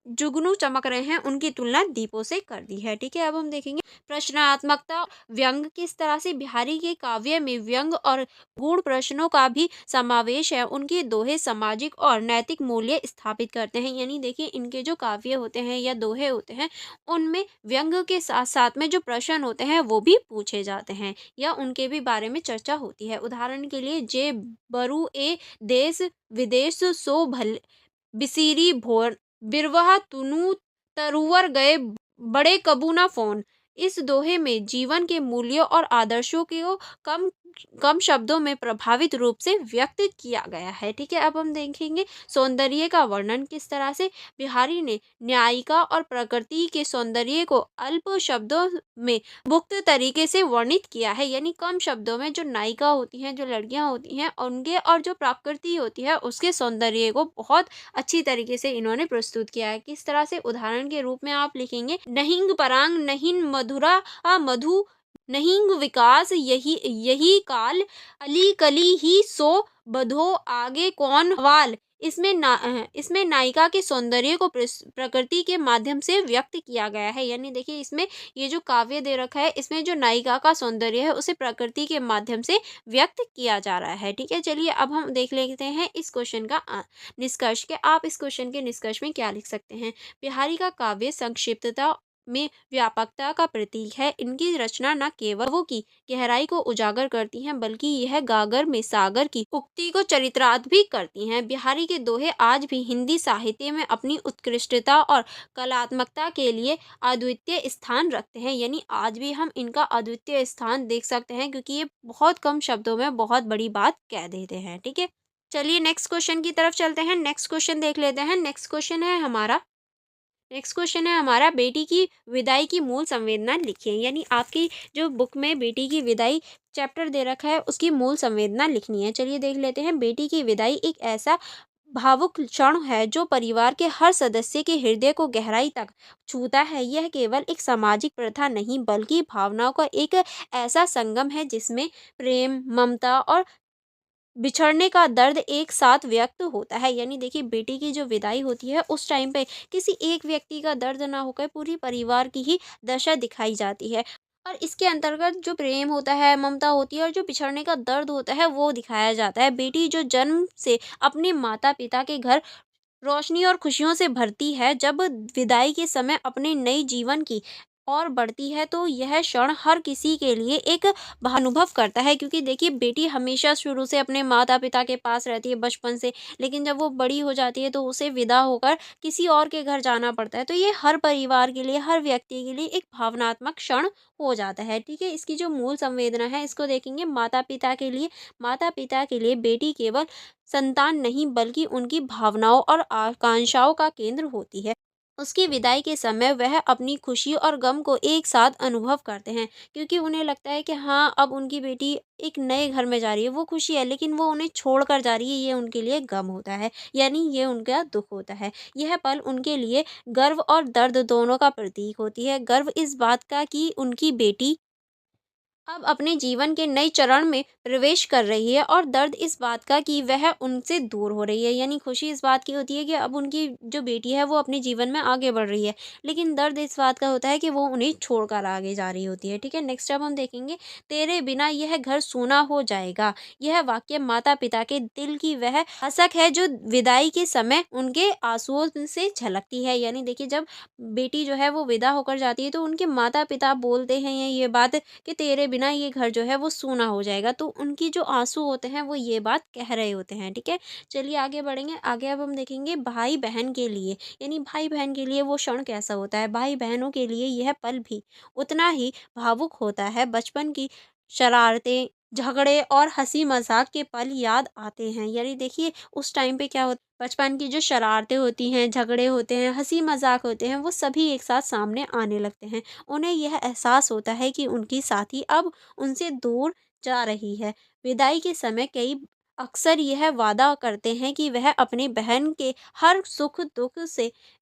जुगनू चमक रहे हैं उनकी तुलना दीपों से कर दी है। ठीक है, अब हम देखेंगे प्रश्नात्मकता व्यंग। किस तरह से बिहारी के काव्य में व्यंग और गूढ़ प्रश्नों का भी समावेश है। उनके दोहे सामाजिक और नैतिक मूल्य स्थापित करते हैं। यानी देखिए इनके जो काव्य होते हैं या दोहे होते हैं उनमें व्यंग के साथ साथ में जो प्रश्न होते हैं वो भी पूछे जाते हैं या उनके भी बारे में चर्चा होती है। उदाहरण के लिए जे बरु ए देश विदेश सो भल बिसिरी भोर बिरवहा तुनु तरुवर गए बड़े कबू ना फोन। इस दोहे में जीवन के मूल्यों और आदर्शों को कम कम शब्दों में प्रभावित रूप से व्यक्त किया गया है। ठीक है, अब हम देखेंगे सौंदर्य का वर्णन किस तरह से बिहारी ने न्यायिका और प्रकृति के सौंदर्य को अल्प शब्दों में मुक्त तरीके से वर्णित किया है। यानी कम शब्दों में जो नायिका होती हैं, जो लड़कियां होती हैं, उनके और जो प्रकृति होती है उसके सौंदर्य को बहुत अच्छी तरीके से इन्होंने प्रस्तुत किया है। किस तरह से, उदाहरण के रूप में आप लिखेंगे, नहिंग परांग नहिन मधुरा मधु नहिंग विकास यही यही काल अली कली ही सो बधो आगे कौन वाल। इसमें नायिका के सौंदर्य को प्रकृति के माध्यम से व्यक्त किया गया है। यानी देखिए, इसमें ये जो काव्य दे रखा है, इसमें जो नायिका का सौंदर्य है उसे प्रकृति के माध्यम से व्यक्त किया जा रहा है। ठीक है, चलिए अब हम देख लेते हैं इस क्वेश्चन का निष्कर्ष के। आप इस क्वेश्चन के निष्कर्ष में क्या लिख सकते हैं। बिहारी का काव्य संक्षिप्तता में व्यापकता का प्रतीक है। इनकी रचना न केवल वो की गहराई को उजागर करती हैं, बल्कि यह गागर में सागर की उक्ति को चरित्रार्थ भी करती हैं। बिहारी के दोहे आज भी हिंदी साहित्य में अपनी उत्कृष्टता और कलात्मकता के लिए अद्वितीय स्थान रखते हैं। यानी आज भी हम इनका अद्वितीय स्थान देख सकते हैं, क्योंकि ये बहुत कम शब्दों में बहुत बड़ी बात कह देते हैं। ठीक है, चलिए नेक्स्ट क्वेश्चन की तरफ चलते हैं। नेक्स्ट क्वेश्चन देख लेते हैं। नेक्स्ट क्वेश्चन है हमारा, बेटी की विदाई की मूल संवेदना लिखिए। यानी आपकी जो बुक में बेटी की विदाई चैप्टर दे रखा है, उसकी मूल संवेदना लिखनी है। चलिए देख लेते हैं। बेटी की विदाई एक ऐसा भावुक क्षण है जो परिवार के हर सदस्य के हृदय को गहराई तक छूता है। यह केवल एक सामाजिक प्रथा नहीं, बल्कि भावनाओं का एक ऐसा संगम है जिसमें प्रेम, ममता और बिछड़ने का दर्द एक साथ व्यक्त होता है। यानी देखिए, बेटी की जो विदाई होती है उस टाइम पे किसी एक व्यक्ति का दर्द ना होकर पूरी परिवार की ही दशा दिखाई जाती है। और इसके अंतर्गत जो प्रेम होता है, ममता होती है और जो बिछड़ने का दर्द होता है वो दिखाया जाता है। बेटी जो जन्म से अपने माता पिता के घर रोशनी और खुशियों से भरती है, जब विदाई के समय अपने नए जीवन की और बढ़ती है, तो यह क्षण हर किसी के लिए एक अनुभव करता है। क्योंकि देखिए, बेटी हमेशा शुरू से अपने माता पिता के पास रहती है बचपन से, लेकिन जब वो बड़ी हो जाती है तो उसे विदा होकर किसी और के घर जाना पड़ता है। तो ये हर परिवार के लिए, हर व्यक्ति के लिए एक भावनात्मक क्षण हो जाता है। ठीक है, इसकी जो मूल संवेदना है इसको देखेंगे। माता पिता के लिए बेटी केवल संतान नहीं, बल्कि उनकी भावनाओं और आकांक्षाओं का केंद्र होती है। उसकी विदाई के समय वह अपनी खुशी और गम को एक साथ अनुभव करते हैं, क्योंकि उन्हें लगता है कि हाँ, अब उनकी बेटी एक नए घर में जा रही है। वो खुशी है, लेकिन वो उन्हें छोड़कर जा रही है, ये उनके लिए गम होता है। यानी ये उनका दुख होता है। यह पल उनके लिए गर्व और दर्द दोनों का प्रतीक होती है। गर्व इस बात का कि उनकी बेटी अब अपने जीवन के नए चरण में प्रवेश कर रही है, और दर्द इस बात का कि वह उनसे दूर हो रही है। यानी खुशी इस बात की होती है कि अब उनकी जो बेटी है वो अपने जीवन में आगे बढ़ रही है, लेकिन दर्द इस बात का होता है कि वो उन्हें छोड़कर आगे जा रही होती है। ठीक है, नेक्स्ट अब हम देखेंगे, तेरे बिना यह घर सूना हो जाएगा। यह वाक्य माता पिता के दिल की वह हसक है जो विदाई के समय उनके आंसुओं से झलकती है। यानी देखिए, जब बेटी जो है वो विदा होकर जाती है तो उनके माता पिता बोलते हैं ये बात कि तेरे बिना ये घर जो है वो सूना हो जाएगा। तो उनकी जो आँसू होते हैं वो ये बात कह रहे होते हैं। ठीक है? चलिए आगे बढ़ेंगे। आगे अब हम देखेंगे भाई-बहन के लिए, यानी भाई-बहन के लिए वो क्षण कैसा होता है। भाई-बहनों के लिए यह पल भी उतना ही भावुक होता है। बचपन की शरारतें, झगड़े और हँसी-मज़ाक के पल याद आते हैं। यानी देखिए, उस टाइम पे क्या होता, बचपन की जो शरारतें होती हैं, झगड़े होते हैं, हँसी-मज़ाक होते हैं, वो सभी एक साथ सामने आने लगते हैं। उन्हें यह एहसास होता है कि उनकी साथी अब उनसे दूर जा रही है। विदाई के समय कई अक्सर यह वादा करते हैं कि वह अपनी बहन के हर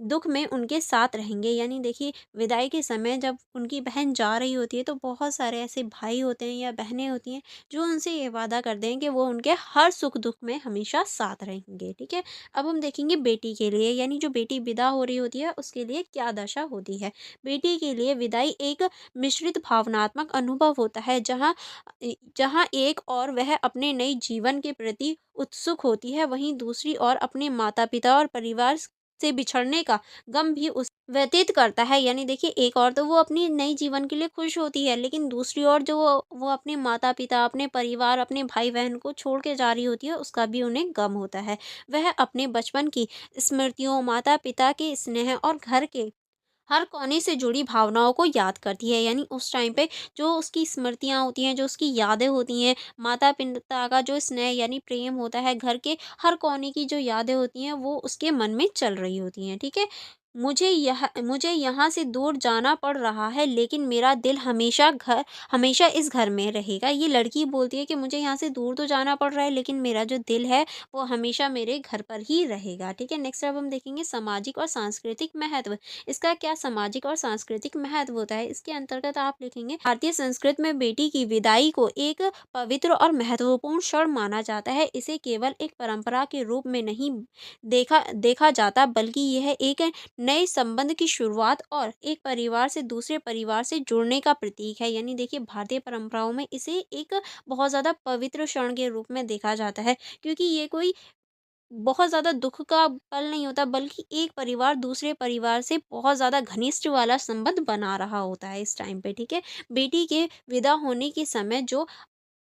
दुख में उनके साथ रहेंगे। यानी देखिए, विदाई के समय जब उनकी बहन जा रही होती है तो बहुत सारे ऐसे भाई होते हैं या बहनें होती हैं जो उनसे ये वादा करते हैं कि वो उनके हर सुख दुख में हमेशा साथ रहेंगे। ठीक है? अब हम देखेंगे बेटी के लिए, यानी जो बेटी विदा हो रही होती है उसके लिए क्या दशा होती है। बेटी के लिए विदाई एक मिश्रित भावनात्मक अनुभव होता है, जहाँ एक और वह अपने नए जीवन के प्रति उत्सुक होती है, वहीं दूसरी ओर अपने माता-पिता और परिवार से बिछड़ने का गम भी उस व्यतीत करता है। यानी देखिए, एक और तो वो अपनी नई जीवन के लिए खुश होती है, लेकिन दूसरी ओर जो वो अपने माता-पिता, अपने परिवार, अपने भाई-बहन को छोड़ के जा रही होती है, उसका भी उन्हें गम होता है। वह अपने बचपन की स्मृतियों, माता-पिता के स्नेह और घर के हर कोने से जुड़ी भावनाओं को याद करती है। यानी उस टाइम पे जो उसकी स्मृतियाँ होती हैं, जो उसकी यादें होती हैं, माता-पिता का जो स्नेह यानी प्रेम होता है, घर के हर कोने की जो यादें होती हैं, वो उसके मन में चल रही होती हैं, ठीक है? मुझे यहाँ से दूर जाना पड़ रहा है, लेकिन मेरा दिल हमेशा इस घर में रहेगा। ये लड़की बोलती है कि मुझे यहाँ से दूर तो जाना पड़ रहा है, लेकिन मेरा जो दिल है वो हमेशा मेरे घर पर ही रहेगा, ठीक है? नेक्स्ट अब हम देखेंगे सामाजिक और सांस्कृतिक महत्व। इसका क्या सामाजिक और सांस्कृतिक महत्व होता है? इसके अंतर्गत आप लिखेंगे, भारतीय संस्कृति में बेटी की विदाई को एक पवित्र और महत्वपूर्ण क्षण माना जाता है। इसे केवल एक परंपरा के रूप में नहीं देखा देखा जाता, बल्कि यह एक नए संबंध की शुरुआत और एक परिवार से दूसरे परिवार से जुड़ने का प्रतीक है। यानी देखिए, भारतीय परंपराओं में इसे एक बहुत ज़्यादा पवित्र क्षण के रूप में देखा जाता है, क्योंकि ये कोई बहुत ज़्यादा दुःख का पल नहीं होता, बल्कि एक परिवार दूसरे परिवार से बहुत ज़्यादा घनिष्ठ वाला संबंध बना रहा होता है इस टाइम पे, ठीक है? बेटी के विदा होने के समय जो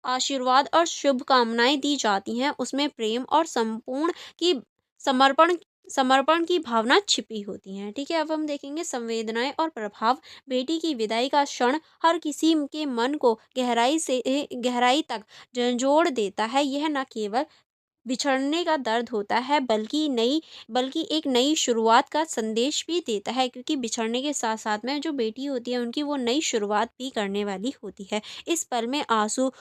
आशीर्वाद और शुभकामनाएँ दी जाती हैं, उसमें प्रेम और की समर्पण समर्पण की भावना छिपी होती हैं, ठीक है? अब हम देखेंगे संवेदनाएँ और प्रभाव। बेटी की विदाई का क्षण हर किसी के मन को गहराई तक झंझोड़ देता है। यह न केवल बिछड़ने का दर्द होता है, बल्कि एक नई शुरुआत का संदेश भी देता है, क्योंकि बिछड़ने के साथ-साथ में जो बेटी होती है, उनकी वो नई शुरुआत भी करने वाली होती है। इस पल में आँसू,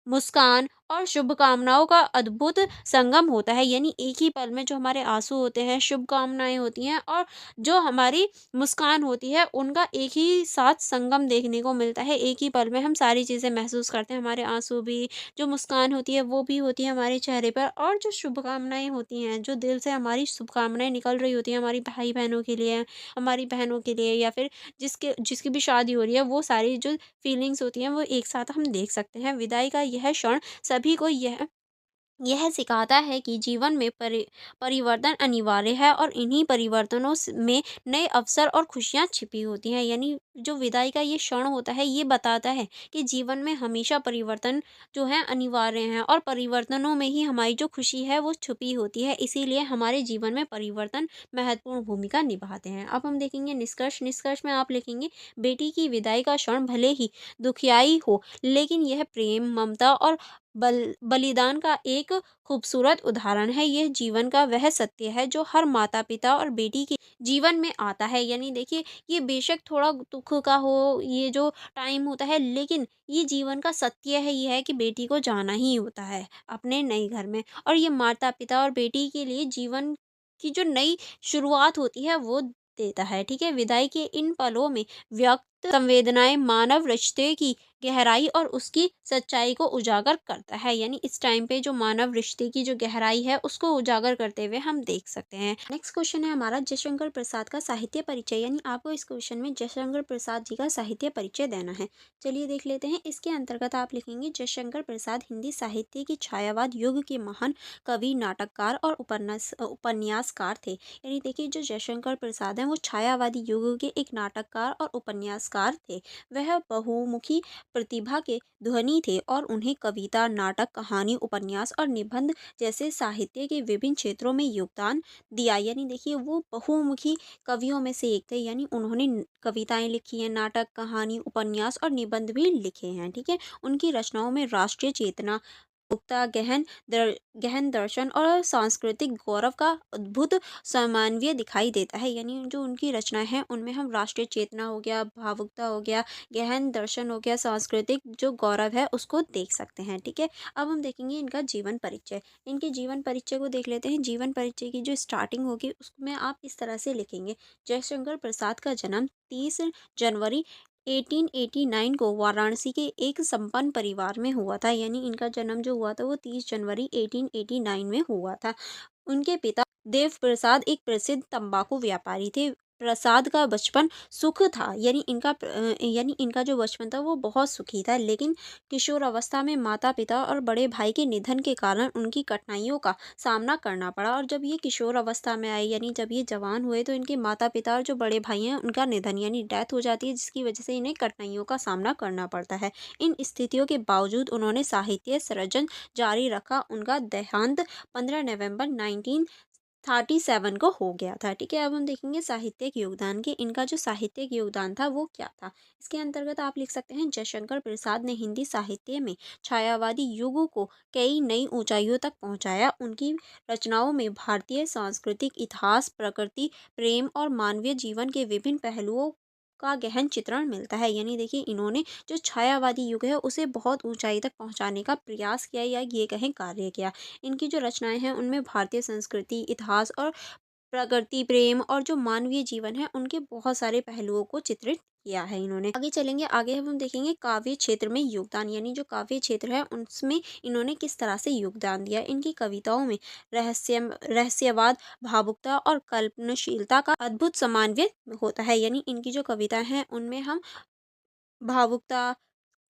मुस्कान और शुभकामनाओं का अद्भुत संगम होता है। यानी एक ही पल में जो हमारे आँसू होते हैं, शुभकामनाएँ होती हैं और जो हमारी मुस्कान होती है, उनका एक ही साथ संगम देखने को मिलता है। एक ही पल में हम सारी चीज़ें महसूस करते हैं, हमारे आँसू भी, जो मुस्कान होती है वो भी होती है हमारे चेहरे पर, और जो शुभकामनाएँ होती हैं, जो दिल से हमारी शुभकामनाएँ निकल रही होती हैं हमारी भाई-बहनों के लिए, हमारी बहनों के लिए, या फिर जिसकी भी शादी हो रही है, वो सारी जो फीलिंग्स होती हैं वो एक साथ हम देख सकते हैं। विदाई का यह क्षण सभी को यह सिखाता है कि जीवन में परिवर्तन अनिवार्य है, और इन्हीं परिवर्तनों में नए अवसर और खुशियाँ छिपी होती हैं। यानी जो विदाई का ये क्षण होता है, ये बताता है कि जीवन में हमेशा परिवर्तन जो है अनिवार्य हैं, और परिवर्तनों में ही हमारी जो खुशी है वो छुपी होती है। इसीलिए हमारे जीवन में परिवर्तन महत्वपूर्ण भूमिका निभाते हैं। अब हम देखेंगे निष्कर्ष में आप लिखेंगे, बेटी की विदाई का क्षण भले ही दुखदाई हो, लेकिन यह प्रेम, ममता और बलिदान का एक खूबसूरत उदाहरण है। यह जीवन का वह सत्य है जो हर माता-पिता और बेटी के जीवन में आता है। यानी देखिए, ये बेशक थोड़ा दुःख का हो, ये जो टाइम होता है, लेकिन ये जीवन का सत्य है, ये है कि बेटी को जाना ही होता है अपने नए घर में, और ये माता-पिता और बेटी के लिए जीवन की जो नई शुरुआत होती है वो देता है, ठीक है? विदाई के इन पलों में व्यक्त संवेदनाएँ मानव रिश्ते की गहराई और उसकी सच्चाई को उजागर करता है। यानी इस टाइम पे जो मानव रिश्ते की जो गहराई है, उसको उजागर करते हुए हम देख सकते हैं। नेक्स्ट क्वेश्चन है हमारा, जयशंकर प्रसाद का साहित्य परिचय। यानी आपको इस क्वेश्चन में जयशंकर प्रसाद जी का साहित्य परिचय देना है। चलिए देख लेते हैं। इसके अंतर्गत आप लिखेंगे, जयशंकर प्रसाद हिंदी साहित्य की छायावाद युग के महान कवि, नाटककार और उपन्यासकार थे। यानी देखिए, जो जयशंकर प्रसाद हैं वो छायावादी युग के एक नाटककार और उपन्यासकार थे। वह बहुमुखी प्रतिभा के धनी थे, और उन्हें कविता, नाटक, कहानी, उपन्यास और निबंध जैसे साहित्य के विभिन्न क्षेत्रों में योगदान दिया। यानी देखिए, वो बहुमुखी कवियों में से एक थे। यानी उन्होंने कविताएं लिखी हैं, नाटक, कहानी, उपन्यास और निबंध भी लिखे हैं, ठीक है? उनकी रचनाओं में राष्ट्रीय चेतना, उक्ता गहन दर्शन और सांस्कृतिक गौरव का अद्भुत समन्वय दिखाई देता है। यानी जो उनकी रचनाएं हैं, उनमें हम राष्ट्रीय चेतना हो गया, भावुकता हो गया, गहन दर्शन हो गया, सांस्कृतिक जो गौरव है उसको देख सकते हैं, ठीक है? अब हम देखेंगे इनका जीवन परिचय। इनके जीवन परिचय को देख लेते हैं। जीवन परिचय की जो स्टार्टिंग होगी, उसमें आप इस तरह से लिखेंगे, जयशंकर प्रसाद का जन्म 30 जनवरी 1889 को वाराणसी के एक संपन्न परिवार में हुआ था। यानी इनका जन्म जो हुआ था वो 30 जनवरी 1889 में हुआ था। उनके पिता देव प्रसाद एक प्रसिद्ध तंबाकू व्यापारी थे। प्रसाद का बचपन सुख था। यानी इनका जो बचपन था वो बहुत सुखी था, लेकिन किशोर अवस्था में माता पिता और बड़े भाई के निधन के कारण उनकी कठिनाइयों का सामना करना पड़ा। और जब ये किशोर अवस्था में आए, यानी जब ये जवान हुए, तो इनके माता पिता और जो बड़े भाई हैं उनका निधन यानी डेथ हो जाती है, जिसकी वजह से इन्हें कठिनाइयों का सामना करना पड़ता है। इन स्थितियों के बावजूद उन्होंने साहित्य सृजन जारी रखा। उनका देहांत 15 नवंबर 37 को हो गया था। ठीक है, अब हम देखेंगे साहित्यिक योगदान के इनका जो साहित्यिक योगदान था वो क्या था। इसके अंतर्गत आप लिख सकते हैं, जयशंकर प्रसाद ने हिंदी साहित्य में छायावादी युगों को कई नई ऊंचाइयों तक पहुंचाया। उनकी रचनाओं में भारतीय सांस्कृतिक इतिहास, प्रकृति प्रेम और मानवीय जीवन के विभिन्न पहलुओं का गहन चित्रण मिलता है। यानी देखिए, इन्होंने जो छायावादी युग है उसे बहुत ऊंचाई तक पहुंचाने का प्रयास किया या ये कहें कार्य किया। इनकी जो रचनाएं हैं उनमें भारतीय संस्कृति, इतिहास और प्रकृति प्रेम और जो मानवीय जीवन है उनके बहुत सारे पहलुओं को चित्रित किया है इन्होंने। आगे चलेंगे, आगे हम देखेंगे काव्य क्षेत्र में योगदान, यानी जो काव्य क्षेत्र है उसमें इन्होंने किस तरह से योगदान दिया। इनकी कविताओं में रहस्यवाद, भावुकता और कल्पनाशीलता का अद्भुत समन्वय होता है। यानी इनकी जो कविता हैं उनमें हम भावुकता,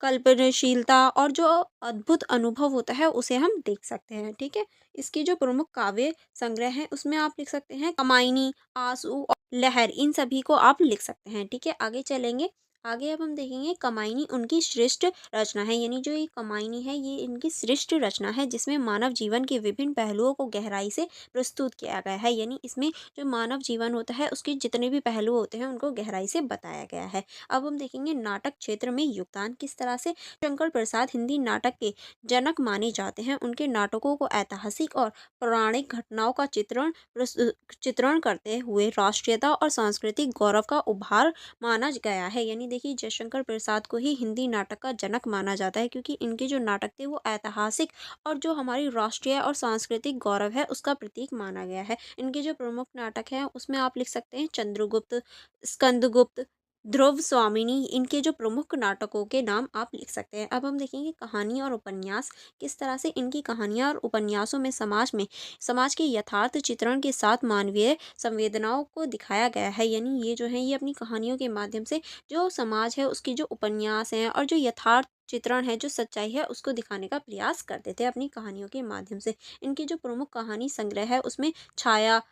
कल्पनाशीलता और जो अद्भुत अनुभव होता है उसे हम देख सकते हैं। ठीक है, इसकी जो प्रमुख काव्य संग्रह है उसमें आप लिख सकते हैं कमायनी, आंसू और लहर, इन सभी को आप लिख सकते हैं। ठीक है, आगे चलेंगे, आगे अब हम देखेंगे कमायनी उनकी श्रेष्ठ रचना है। यानी जो ये कमायनी है ये इनकी श्रेष्ठ रचना है जिसमें मानव जीवन के विभिन्न पहलुओं को गहराई से प्रस्तुत किया गया है। यानी इसमें जो मानव जीवन होता है उसके जितने भी पहलू होते हैं उनको गहराई से बताया गया है। अब हम देखेंगे नाटक क्षेत्र में योगदान किस तरह से। शंकर प्रसाद हिंदी नाटक के जनक माने जाते हैं। उनके नाटकों को ऐतिहासिक और पौराणिक घटनाओं का चित्रण करते हुए राष्ट्रीयता और सांस्कृतिक गौरव का उभार माना गया है। यानी देखिए, जयशंकर प्रसाद को ही हिंदी नाटक का जनक माना जाता है क्योंकि इनके जो नाटक थे वो ऐतिहासिक और जो हमारी राष्ट्रीय और सांस्कृतिक गौरव है उसका प्रतीक माना गया है। इनके जो प्रमुख नाटक हैं उसमें आप लिख सकते हैं चंद्रगुप्त, स्कंदगुप्त, ध्रुव स्वामिनी, इनके जो प्रमुख नाटकों के नाम आप लिख सकते हैं। अब हम देखेंगे कहानी और उपन्यास किस तरह से इनकी कहानियाँ और उपन्यासों में समाज के यथार्थ चित्रण के साथ मानवीय संवेदनाओं को दिखाया गया है। यानी ये जो है ये अपनी कहानियों के माध्यम से जो समाज है उसकी जो उपन्यास हैं और जो यथार्थ चित्रण है, जो सच्चाई है उसको दिखाने का प्रयास करते थे अपनी कहानियों के माध्यम से। इनकी जो प्रमुख कहानी संग्रह है उसमें छाया,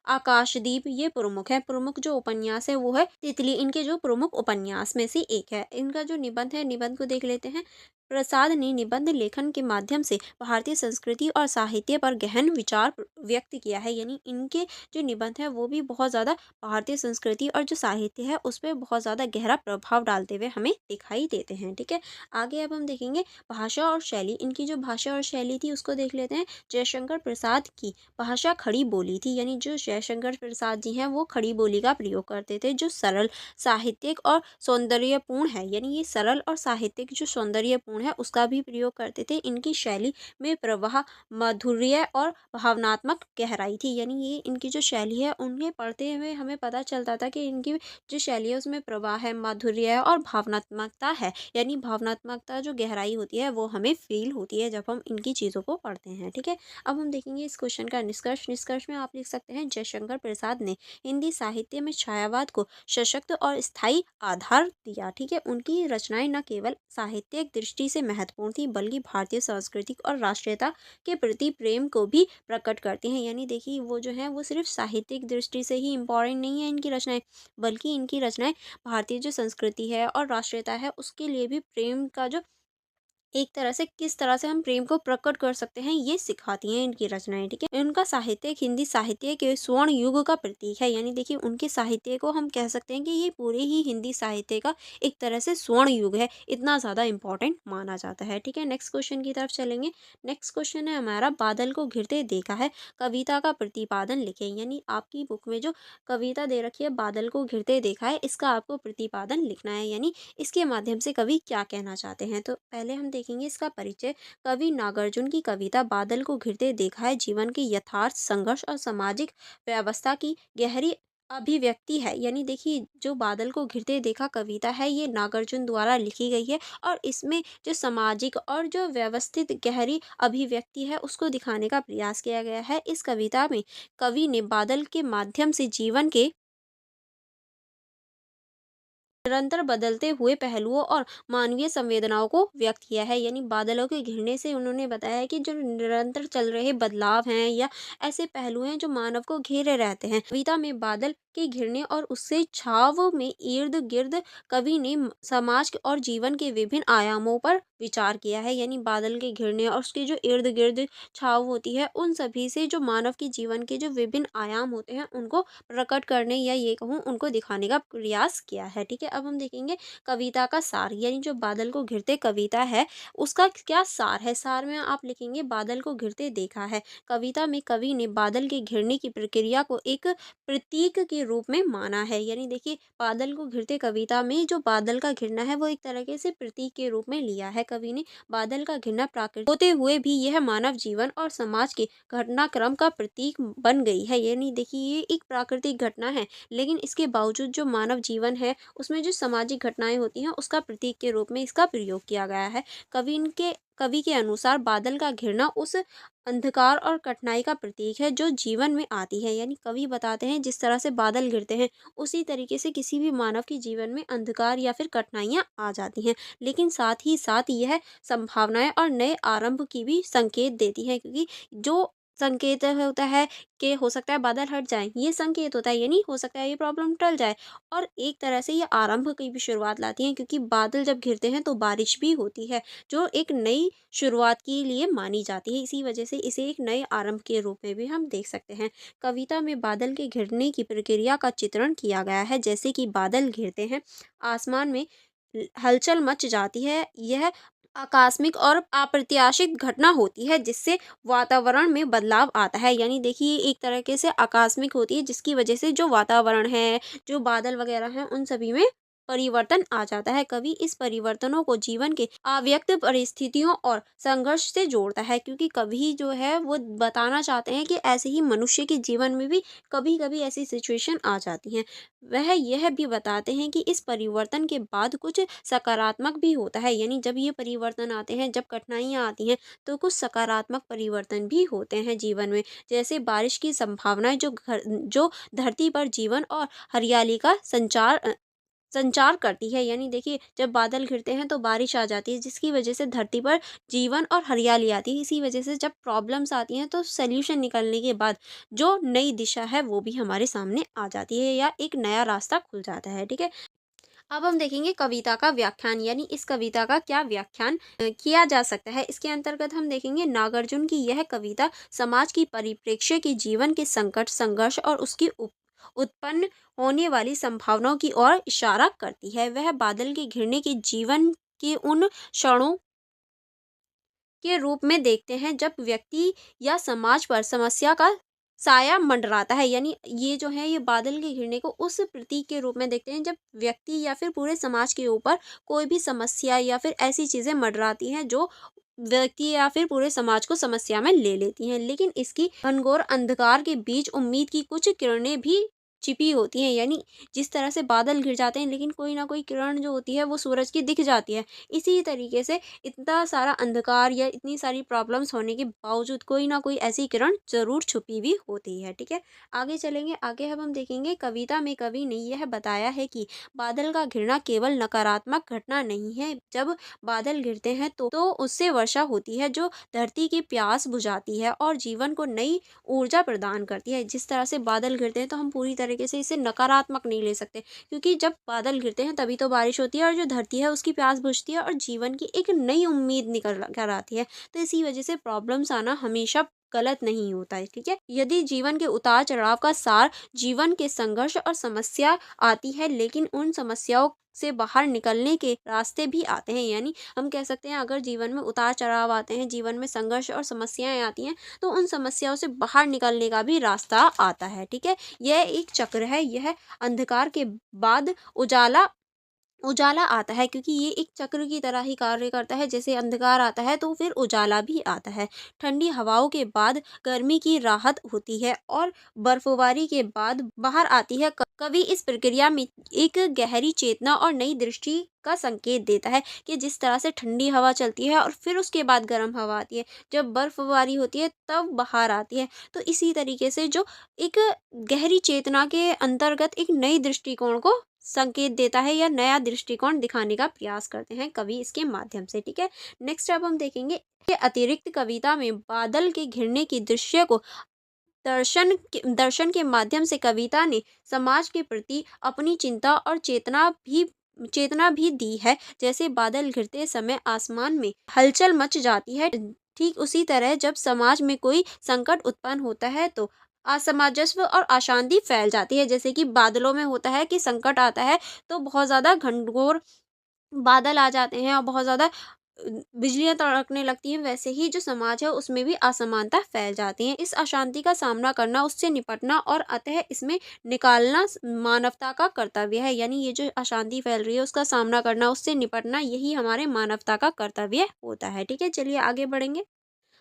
आकाशदीप ये प्रमुख है। प्रमुख जो उपन्यास है वो है तितली, इनके जो प्रमुख उपन्यास में से एक है। इनका जो निबंध है, निबंध को देख लेते हैं। प्रसाद ने निबंध लेखन के माध्यम से भारतीय संस्कृति और साहित्य पर गहन विचार व्यक्त किया है। यानी इनके जो निबंध है वो भी बहुत ज़्यादा भारतीय संस्कृति और जो साहित्य है उस पर बहुत ज़्यादा गहरा प्रभाव डालते हुए हमें दिखाई देते हैं। ठीक है, आगे अब हम देखेंगे भाषा और शैली। इनकी जो भाषा और शैली थी उसको देख लेते हैं। जयशंकर प्रसाद की भाषा खड़ी बोली थी। यानी जो जयशंकर प्रसाद जी हैं वो खड़ी बोली का प्रयोग करते थे जो सरल, साहित्यिक और सौंदर्यपूर्ण है। यानी ये सरल और साहित्यिक जो सौंदर्यपूर्ण है उसका भी प्रयोग करते थे। इनकी शैली में प्रवाह, माधुर्य और भावनात्मक गहराई थी। यानी ये इनकी जो शैली है उन्हें पढ़ते हुए हमें पता चलता था कि इनकी जो शैली है उसमें प्रवाह है, माधुर्य है और भावनात्मकता है। यानी भावनात्मकता जो गहराई होती है वो हमें फील होती है जब हम इनकी चीज़ों को पढ़ते हैं। ठीक है, अब हम देखेंगे इस क्वेश्चन का निष्कर्ष। निष्कर्ष में आप लिख सकते हैं, जयशंकर प्रसाद ने हिंदी साहित्य में छायावाद को सशक्त और स्थायी आधार दिया। ठीक है, उनकी रचनाएं न केवल साहित्यिक दृष्टि से महत्वपूर्ण थी बल्कि भारतीय सांस्कृतिक और राष्ट्रीयता के प्रति प्रेम को भी प्रकट करती हैं। यानी देखिए, वो जो है वो सिर्फ साहित्यिक दृष्टि से ही इम्पोर्टेंट नहीं है इनकी रचनाएं, बल्कि इनकी रचनाएं भारतीय जो संस्कृति है और राष्ट्रीयता है उसके लिए भी प्रेम का जो एक तरह से किस तरह से हम प्रेम को प्रकट कर सकते हैं ये सिखाती हैं इनकी रचनाएं। ठीक है, उनका साहित्य हिंदी साहित्य के स्वर्ण युग का प्रतीक है। यानी देखिए, उनके साहित्य को हम कह सकते हैं कि ये पूरे ही हिंदी साहित्य का एक तरह से स्वर्ण युग है, इतना ज़्यादा इंपॉर्टेंट माना जाता है। ठीक है, नेक्स्ट क्वेश्चन की तरफ चलेंगे। नेक्स्ट क्वेश्चन है हमारा, बादल को घिरते देखा है, कविता का प्रतिपादन लिखें। यानी आपकी बुक में जो कविता दे रखी है बादल को घिरते देखा है, इसका आपको प्रतिपादन लिखना है। यानी इसके माध्यम से कवि क्या कहना चाहते हैं। तो पहले हम देखेंगे इसका परिचय। कवि नागार्जुन की कविता बादल को घिरते देखा है जीवन के यथार्थ, संघर्ष और सामाजिक व्यवस्था की गहरी अभिव्यक्ति है। यानी देखिए, जो बादल को घिरते देखा कविता है ये नागार्जुन द्वारा लिखी गई है और इसमें जो सामाजिक और जो व्यवस्थित गहरी अभिव्यक्ति है उसको दिखाने का प्रयास किया गया है। इस कविता में कवि ने बादल के माध्यम से जीवन के निरंतर बदलते हुए पहलुओं और मानवीय संवेदनाओं को व्यक्त किया है। यानी बादलों के घिरने से उन्होंने बताया है कि जो निरंतर चल रहे बदलाव हैं या ऐसे पहलू हैं जो मानव को घेरे रहते हैं। कविता में बादल के घिरने और उससे छाव में इर्द गिर्द कवि ने समाज और जीवन के विभिन्न आयामों पर विचार किया है। यानी बादल के घिरने और उसके जो इर्द गिर्द छाव होती है, उन सभी से जो मानव के जीवन के जो विभिन्न आयाम होते हैं उनको प्रकट करने या ये कहूँ उनको दिखाने का प्रयास किया है। ठीक है, अब हम देखेंगे कविता का सार, यानी जो बादल को घिरते कविता है उसका क्या सार है। सार में आप लिखेंगे बादल को घिरते देखा है। कविता में कवि ने बादल के घिरने की प्रक्रिया को एक प्रतीक के रूप में माना है। यानी देखिए, बादल को घिरते कविता में जो बादल का घिरना है वो एक तरीके से प्रतीक के रूप में लिया है। कवि ने बादल का घिरना प्राकृतिक होते हुए भी यह मानव जीवन और समाज के घटनाक्रम का प्रतीक बन गई है। यानी देखिए, ये एक प्राकृतिक घटना है, लेकिन इसके बावजूद जो मानव जीवन है उसमें जो सामाजिक घटनाएं होती हैं उसका प्रतीक के रूप में इसका प्रयोग किया गया है। कवि के अनुसार बादल का घिरना उस अंधकार और कठिनाई का प्रतीक है जो जीवन में आती है। यानी कवि बताते हैं जिस तरह से बादल गिरते हैं उसी तरीके से किसी भी मानव के जीवन में अंधकार या फिर कठिनाइयां आ जाती हैं, लेकिन साथ ही साथ यह संभावनाएं और नए आरंभ की भी संकेत देती है। क्योंकि जो संकेत होता है कि हो सकता है बादल हट जाए, ये संकेत होता है, यानी हो सकता है ये प्रॉब्लम टल जाए। और एक तरह से ये आरंभ की भी शुरुआत लाती हैं, क्योंकि बादल जब घिरते हैं तो बारिश भी होती है जो एक नई शुरुआत के लिए मानी जाती है। इसी वजह से इसे एक नए आरंभ के रूप में भी हम देख सकते हैं। कविता में बादल के घिरने की प्रक्रिया का चित्रण किया गया है। जैसे कि बादल घिरते हैं, आसमान में हलचल मच जाती है। यह आकस्मिक और अप्रत्याशित घटना होती है जिससे वातावरण में बदलाव आता है। यानी देखिए, एक तरीके से आकस्मिक होती है जिसकी वजह से जो वातावरण है, जो बादल वगैरह हैं, उन सभी में परिवर्तन आ जाता है। कवि इस परिवर्तनों को जीवन के अव्यक्त परिस्थितियों और संघर्ष से जोड़ता है, क्योंकि कवि जो है वो बताना चाहते हैं कि ऐसे ही मनुष्य के जीवन में भी कभी कभी ऐसी सिचुएशन आ जाती हैं। वह यह भी बताते हैं कि इस परिवर्तन के बाद कुछ सकारात्मक भी होता है। यानी जब ये परिवर्तन आते हैं, जब कठिनाइयाँ आती हैं, तो कुछ सकारात्मक परिवर्तन भी होते हैं जीवन में। जैसे बारिश की संभावनाएं जो धरती पर जीवन और हरियाली का संचार करती है। यानी देखिए, जब बादल घिरते हैं तो बारिश आ जाती है जिसकी वजह से धरती पर जीवन और हरियाली आती है। इसी वजह से जब प्रॉब्लम्स आती हैं तो सल्यूशन निकलने के बाद जो नई दिशा है वो भी हमारे सामने आ जाती है या एक नया रास्ता खुल जाता है। ठीक है, अब हम देखेंगे कविता का व्याख्यान, यानी इस कविता का क्या व्याख्यान किया जा सकता है। इसके अंतर्गत हम देखेंगे नागार्जुन की यह कविता समाज की परिप्रेक्ष्य के जीवन के संकट, संघर्ष और उसकी उत्पन्न होने वाली संभावनाओं की ओर इशारा करती है। वह बादल के घिरने के जीवन के उन क्षणों के रूप में देखते हैं जब व्यक्ति या समाज पर समस्या का साया मंडराता है। यानी ये जो है, ये बादल के घिरने को उस प्रतीक के रूप में देखते हैं जब व्यक्ति या फिर पूरे समाज के ऊपर कोई भी समस्या या फिर ऐसी चीजें मंडराती हैं जो व्यक्ति या फिर पूरे समाज को समस्या में ले लेती हैं। लेकिन इसकी घनघोर अंधकार के बीच उम्मीद की कुछ किरणें भी छिपी होती हैं। यानी जिस तरह से बादल घिर जाते हैं लेकिन कोई ना कोई किरण जो होती है वो सूरज की दिख जाती है। इसी तरीके से इतना सारा अंधकार या इतनी सारी प्रॉब्लम्स होने के बावजूद कोई ना कोई ऐसी किरण जरूर छुपी भी होती है। ठीक है, आगे चलेंगे। आगे अब हम देखेंगे कविता में कवि ने यह बताया है कि बादल का घिरना केवल नकारात्मक घटना नहीं है। जब बादल गिरते हैं तो उससे वर्षा होती है जो धरती की प्यास बुझाती है और जीवन को नई ऊर्जा प्रदान करती है। जिस तरह से बादल गिरते हैं तो हम पूरी तरीके से इसे नकारात्मक नहीं ले सकते, क्योंकि जब बादल गिरते हैं तभी तो बारिश होती है और जो धरती है उसकी प्यास बुझती है और जीवन की एक नई उम्मीद निकल कर आती है। तो इसी वजह से प्रॉब्लम्स आना हमेशा गलत नहीं होता है। ठीक है, यदि जीवन के उतार चढ़ाव का सार जीवन के संघर्ष और समस्या आती है, लेकिन उन समस्याओं से बाहर निकलने के रास्ते भी आते हैं। यानी हम कह सकते हैं, अगर जीवन में उतार चढ़ाव आते हैं, जीवन में संघर्ष और समस्याएं आती हैं, तो उन समस्याओं से बाहर निकलने का भी रास्ता आता है। ठीक है, यह एक चक्र है। यह अंधकार के बाद उजाला उजाला आता है, क्योंकि ये एक चक्र की तरह ही कार्य करता है। जैसे अंधकार आता है तो फिर उजाला भी आता है। ठंडी हवाओं के बाद गर्मी की राहत होती है और बर्फबारी के बाद बाहर आती है। कवि इस प्रक्रिया में एक गहरी चेतना और नई दृष्टि का संकेत देता है कि जिस तरह से ठंडी हवा चलती है और फिर उसके बाद गर्म हवा आती है, जब बर्फबारी होती है तब बाहर आती है। तो इसी तरीके से जो एक गहरी चेतना के अंतर्गत एक नई दृष्टिकोण को संकेत देता है या नया दृष्टिकोण दिखाने का प्रयास करते हैं कवि इसके माध्यम से। ठीक है, नेक्स्ट अब हम देखेंगे कि अतिरिक्त कविता में बादल के घिरने की दृश्य को दर्शन के माध्यम से कविता ने समाज के प्रति अपनी चिंता और चेतना भी दी है। जैसे बादल घिरते समय आसमान में हलचल मच जाती है, ठीक उसी तरह जब समाज में कोई संकट उत्पन्न होता है तो असमंजस और अशांति फैल जाती है। जैसे कि बादलों में होता है कि संकट आता है तो बहुत ज़्यादा घनघोर बादल आ जाते हैं और बहुत ज़्यादा बिजलियाँ तड़कने लगती हैं, वैसे ही जो समाज है उसमें भी असमानता फैल जाती है। इस अशांति का सामना करना, उससे निपटना और अतः इसमें निकालना मानवता का कर्तव्य है। यानी ये जो अशांति फैल रही है उसका सामना करना, उससे निपटना, यही हमारे मानवता का कर्तव्य होता है। ठीक है, चलिए आगे बढ़ेंगे।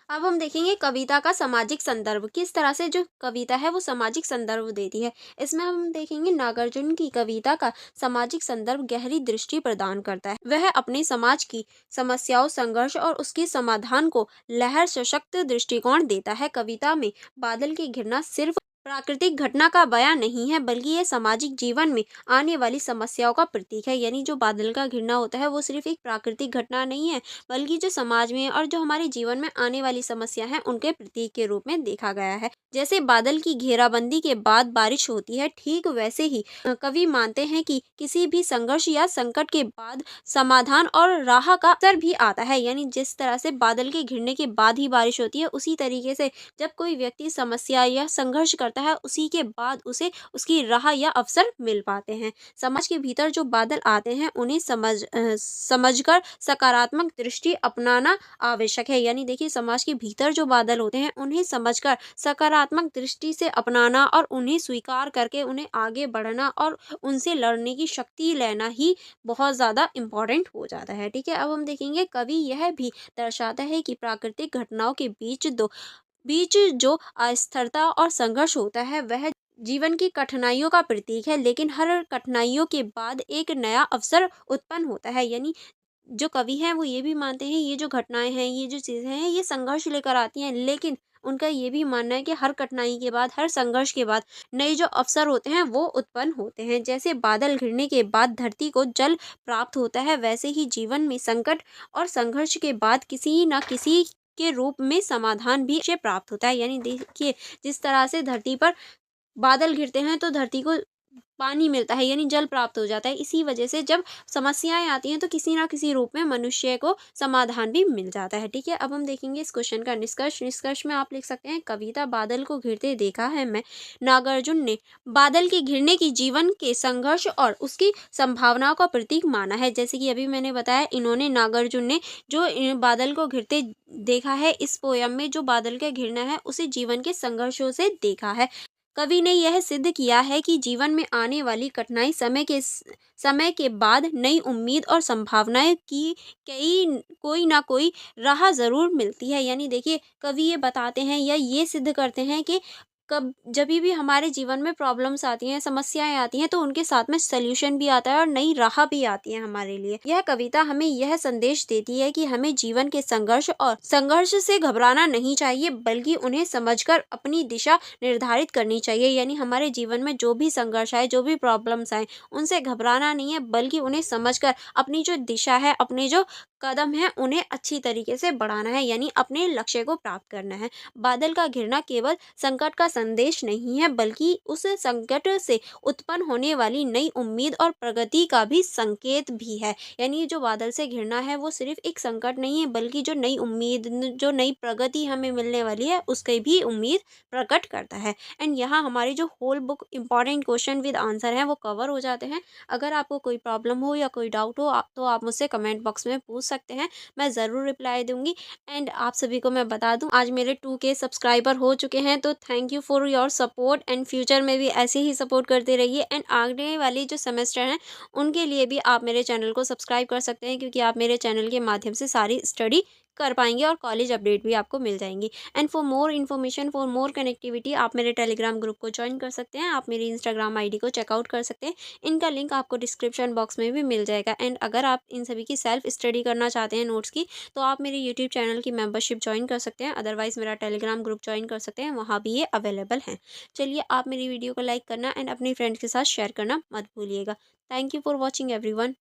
अब हम देखेंगे कविता का सामाजिक संदर्भ, किस तरह से जो कविता है वो सामाजिक संदर्भ देती है। इसमें हम देखेंगे नागार्जुन की कविता का सामाजिक संदर्भ गहरी दृष्टि प्रदान करता है। वह अपने समाज की समस्याओं, संघर्ष और उसके समाधान को लहर सशक्त दृष्टिकोण देता है। कविता में बादल की घिरना सिर्फ प्राकृतिक घटना का बयान नहीं है, बल्कि ये सामाजिक जीवन में आने वाली समस्याओं का प्रतीक है। यानी जो बादल का घिरना होता है वो सिर्फ एक प्राकृतिक घटना नहीं है, बल्कि जो समाज में और जो हमारे जीवन में आने वाली समस्या है उनके प्रतीक के रूप में देखा गया है। जैसे बादल की घेराबंदी के बाद बारिश होती है, ठीक वैसे ही कवि मानते हैं कि किसी भी संघर्ष या संकट के बाद समाधान और राह का अवसर भी आता है। यानी जिस तरह से बादल के घिरने के बाद ही बारिश होती है, उसी तरीके से जब कोई व्यक्ति समस्या या संघर्ष करता है उसी के बाद उसे उसकी राह या अवसर मिल पाते हैं। समाज के भीतर जो बादल आते हैं उन्हें समझकर सकारात्मक दृष्टि अपनाना आवश्यक है। यानी देखिए समाज के भीतर जो बादल होते हैं उन्हें समझकर सकारात्मक दृष्टि से अपनाना और उन्हें स्वीकार करके उन्हें आगे बढ़ना और उनसे लड़ने की शक्ति लेना ही बहुत ज़्यादा इम्पोर्टेंट हो जाता है। ठीक है, अब हम देखेंगे कवि यह भी दर्शाता है कि प्राकृतिक घटनाओं के बीच जो अस्थिरता और संघर्ष होता है वह जीवन की कठिनाइयों का प्रतीक है, लेकिन हर कठिनाइयों के बाद एक नया अवसर उत्पन्न होता है। यानी जो कवि हैं वो ये भी मानते हैं ये जो घटनाएं हैं, ये जो चीज़ें हैं, ये संघर्ष लेकर आती हैं, लेकिन उनका ये भी मानना है कि हर कठिनाई के बाद, हर संघर्ष के बाद नए जो अवसर होते हैं वो उत्पन्न होते हैं। जैसे बादल घिरने के बाद धरती को जल प्राप्त होता है, वैसे ही जीवन में संकट और संघर्ष के बाद किसी न किसी के रूप में समाधान भी उसे प्राप्त होता है। यानी देखिए जिस तरह से धरती पर बादल घिरते हैं तो धरती को पानी मिलता है, यानी जल प्राप्त हो जाता है। इसी वजह से जब समस्याएं आती हैं तो किसी ना किसी रूप में मनुष्य को समाधान भी मिल जाता है। ठीक है, अब हम देखेंगे इस क्वेश्चन का निष्कर्ष में आप लिख सकते हैं कविता बादल को घिरते देखा है मैं। नागार्जुन ने बादल के घिरने की जीवन के संघर्ष और उसकी संभावनाओं का प्रतीक माना है। जैसे कि अभी मैंने बताया, इन्होंने नागार्जुन ने जो बादल को घिरते देखा है, इस पोयम में जो बादल का घिरना है उसे जीवन के संघर्षों से देखा है। कवि ने यह सिद्ध किया है कि जीवन में आने वाली कठिनाई समय के बाद नई उम्मीद और संभावनाएं की कई कोई ना कोई राह जरूर मिलती है। यानी देखिए कवि ये बताते हैं या ये सिद्ध करते हैं कि कब जब भी हमारे जीवन में प्रॉब्लम्स आती हैं, समस्याएं आती हैं, तो उनके साथ में सल्यूशन भी आता है और नई राह भी आती है हमारे लिए। यह कविता हमें यह संदेश देती है कि हमें जीवन के संघर्ष से घबराना नहीं चाहिए, बल्कि उन्हें समझकर अपनी दिशा निर्धारित करनी चाहिए। यानी हमारे जीवन में जो भी संघर्ष आए, जो भी प्रॉब्लम्स आए, उनसे घबराना नहीं है, बल्कि उन्हें समझकर अपनी जो दिशा है, अपने जो कदम है, उन्हें अच्छी तरीके से बढ़ाना है, यानी अपने लक्ष्य को प्राप्त करना है। बादल का घिरना केवल संकट का संदेश नहीं है, बल्कि उस संकट से उत्पन्न होने वाली नई उम्मीद और प्रगति का भी संकेत भी है। यानी जो बादल से घिरना है वो सिर्फ एक संकट नहीं है, बल्कि जो नई उम्मीद, जो नई प्रगति हमें मिलने वाली है उसकी भी उम्मीद प्रकट करता है। एंड यहाँ हमारी जो whole book important question with answer है वो कवर हो जाते हैं। अगर आपको कोई प्रॉब्लम हो या कोई डाउट हो तो आप मुझसे कमेंट बॉक्स में पूछ सकते हैं, मैं ज़रूर रिप्लाई दूंगी। एंड आप सभी को मैं बता दूं, आज मेरे 2K सब्सक्राइबर हो चुके हैं, तो thank you for your support. And future में भी ऐसे ही सपोर्ट करते रहिए। एंड आगे वाली जो सेमेस्टर हैं उनके लिए भी आप मेरे चैनल को सब्सक्राइब कर सकते हैं, क्योंकि आप मेरे चैनल के माध्यम से सारी स्टडी कर पाएंगे और कॉलेज अपडेट भी आपको मिल जाएंगी। And for more information, for more connectivity, आप मेरे टेलीग्राम ग्रुप को ज्वाइन कर सकते हैं, आप मेरी इंस्टाग्राम आईडी को चेकआउट कर सकते हैं। इनका लिंक आपको डिस्क्रिप्शन बॉक्स में भी मिल जाएगा। एंड अगर आप इन सभी की सेल्फ स्टडी करना चाहते हैं नोट्स की, तो आप मेरे यूट्यूब चैनल की मेंबरशिप ज्वाइन कर सकते हैं, अदरवाइज मेरा टेलीग्राम ग्रुप ज्वाइन कर सकते हैं, वहाँ भी ये अवेलेबल हैं। चलिए, आप मेरी वीडियो को लाइक करना एंड अपने फ्रेंड्स के साथ शेयर करना मत भूलिएगा। Thank you for watching everyone.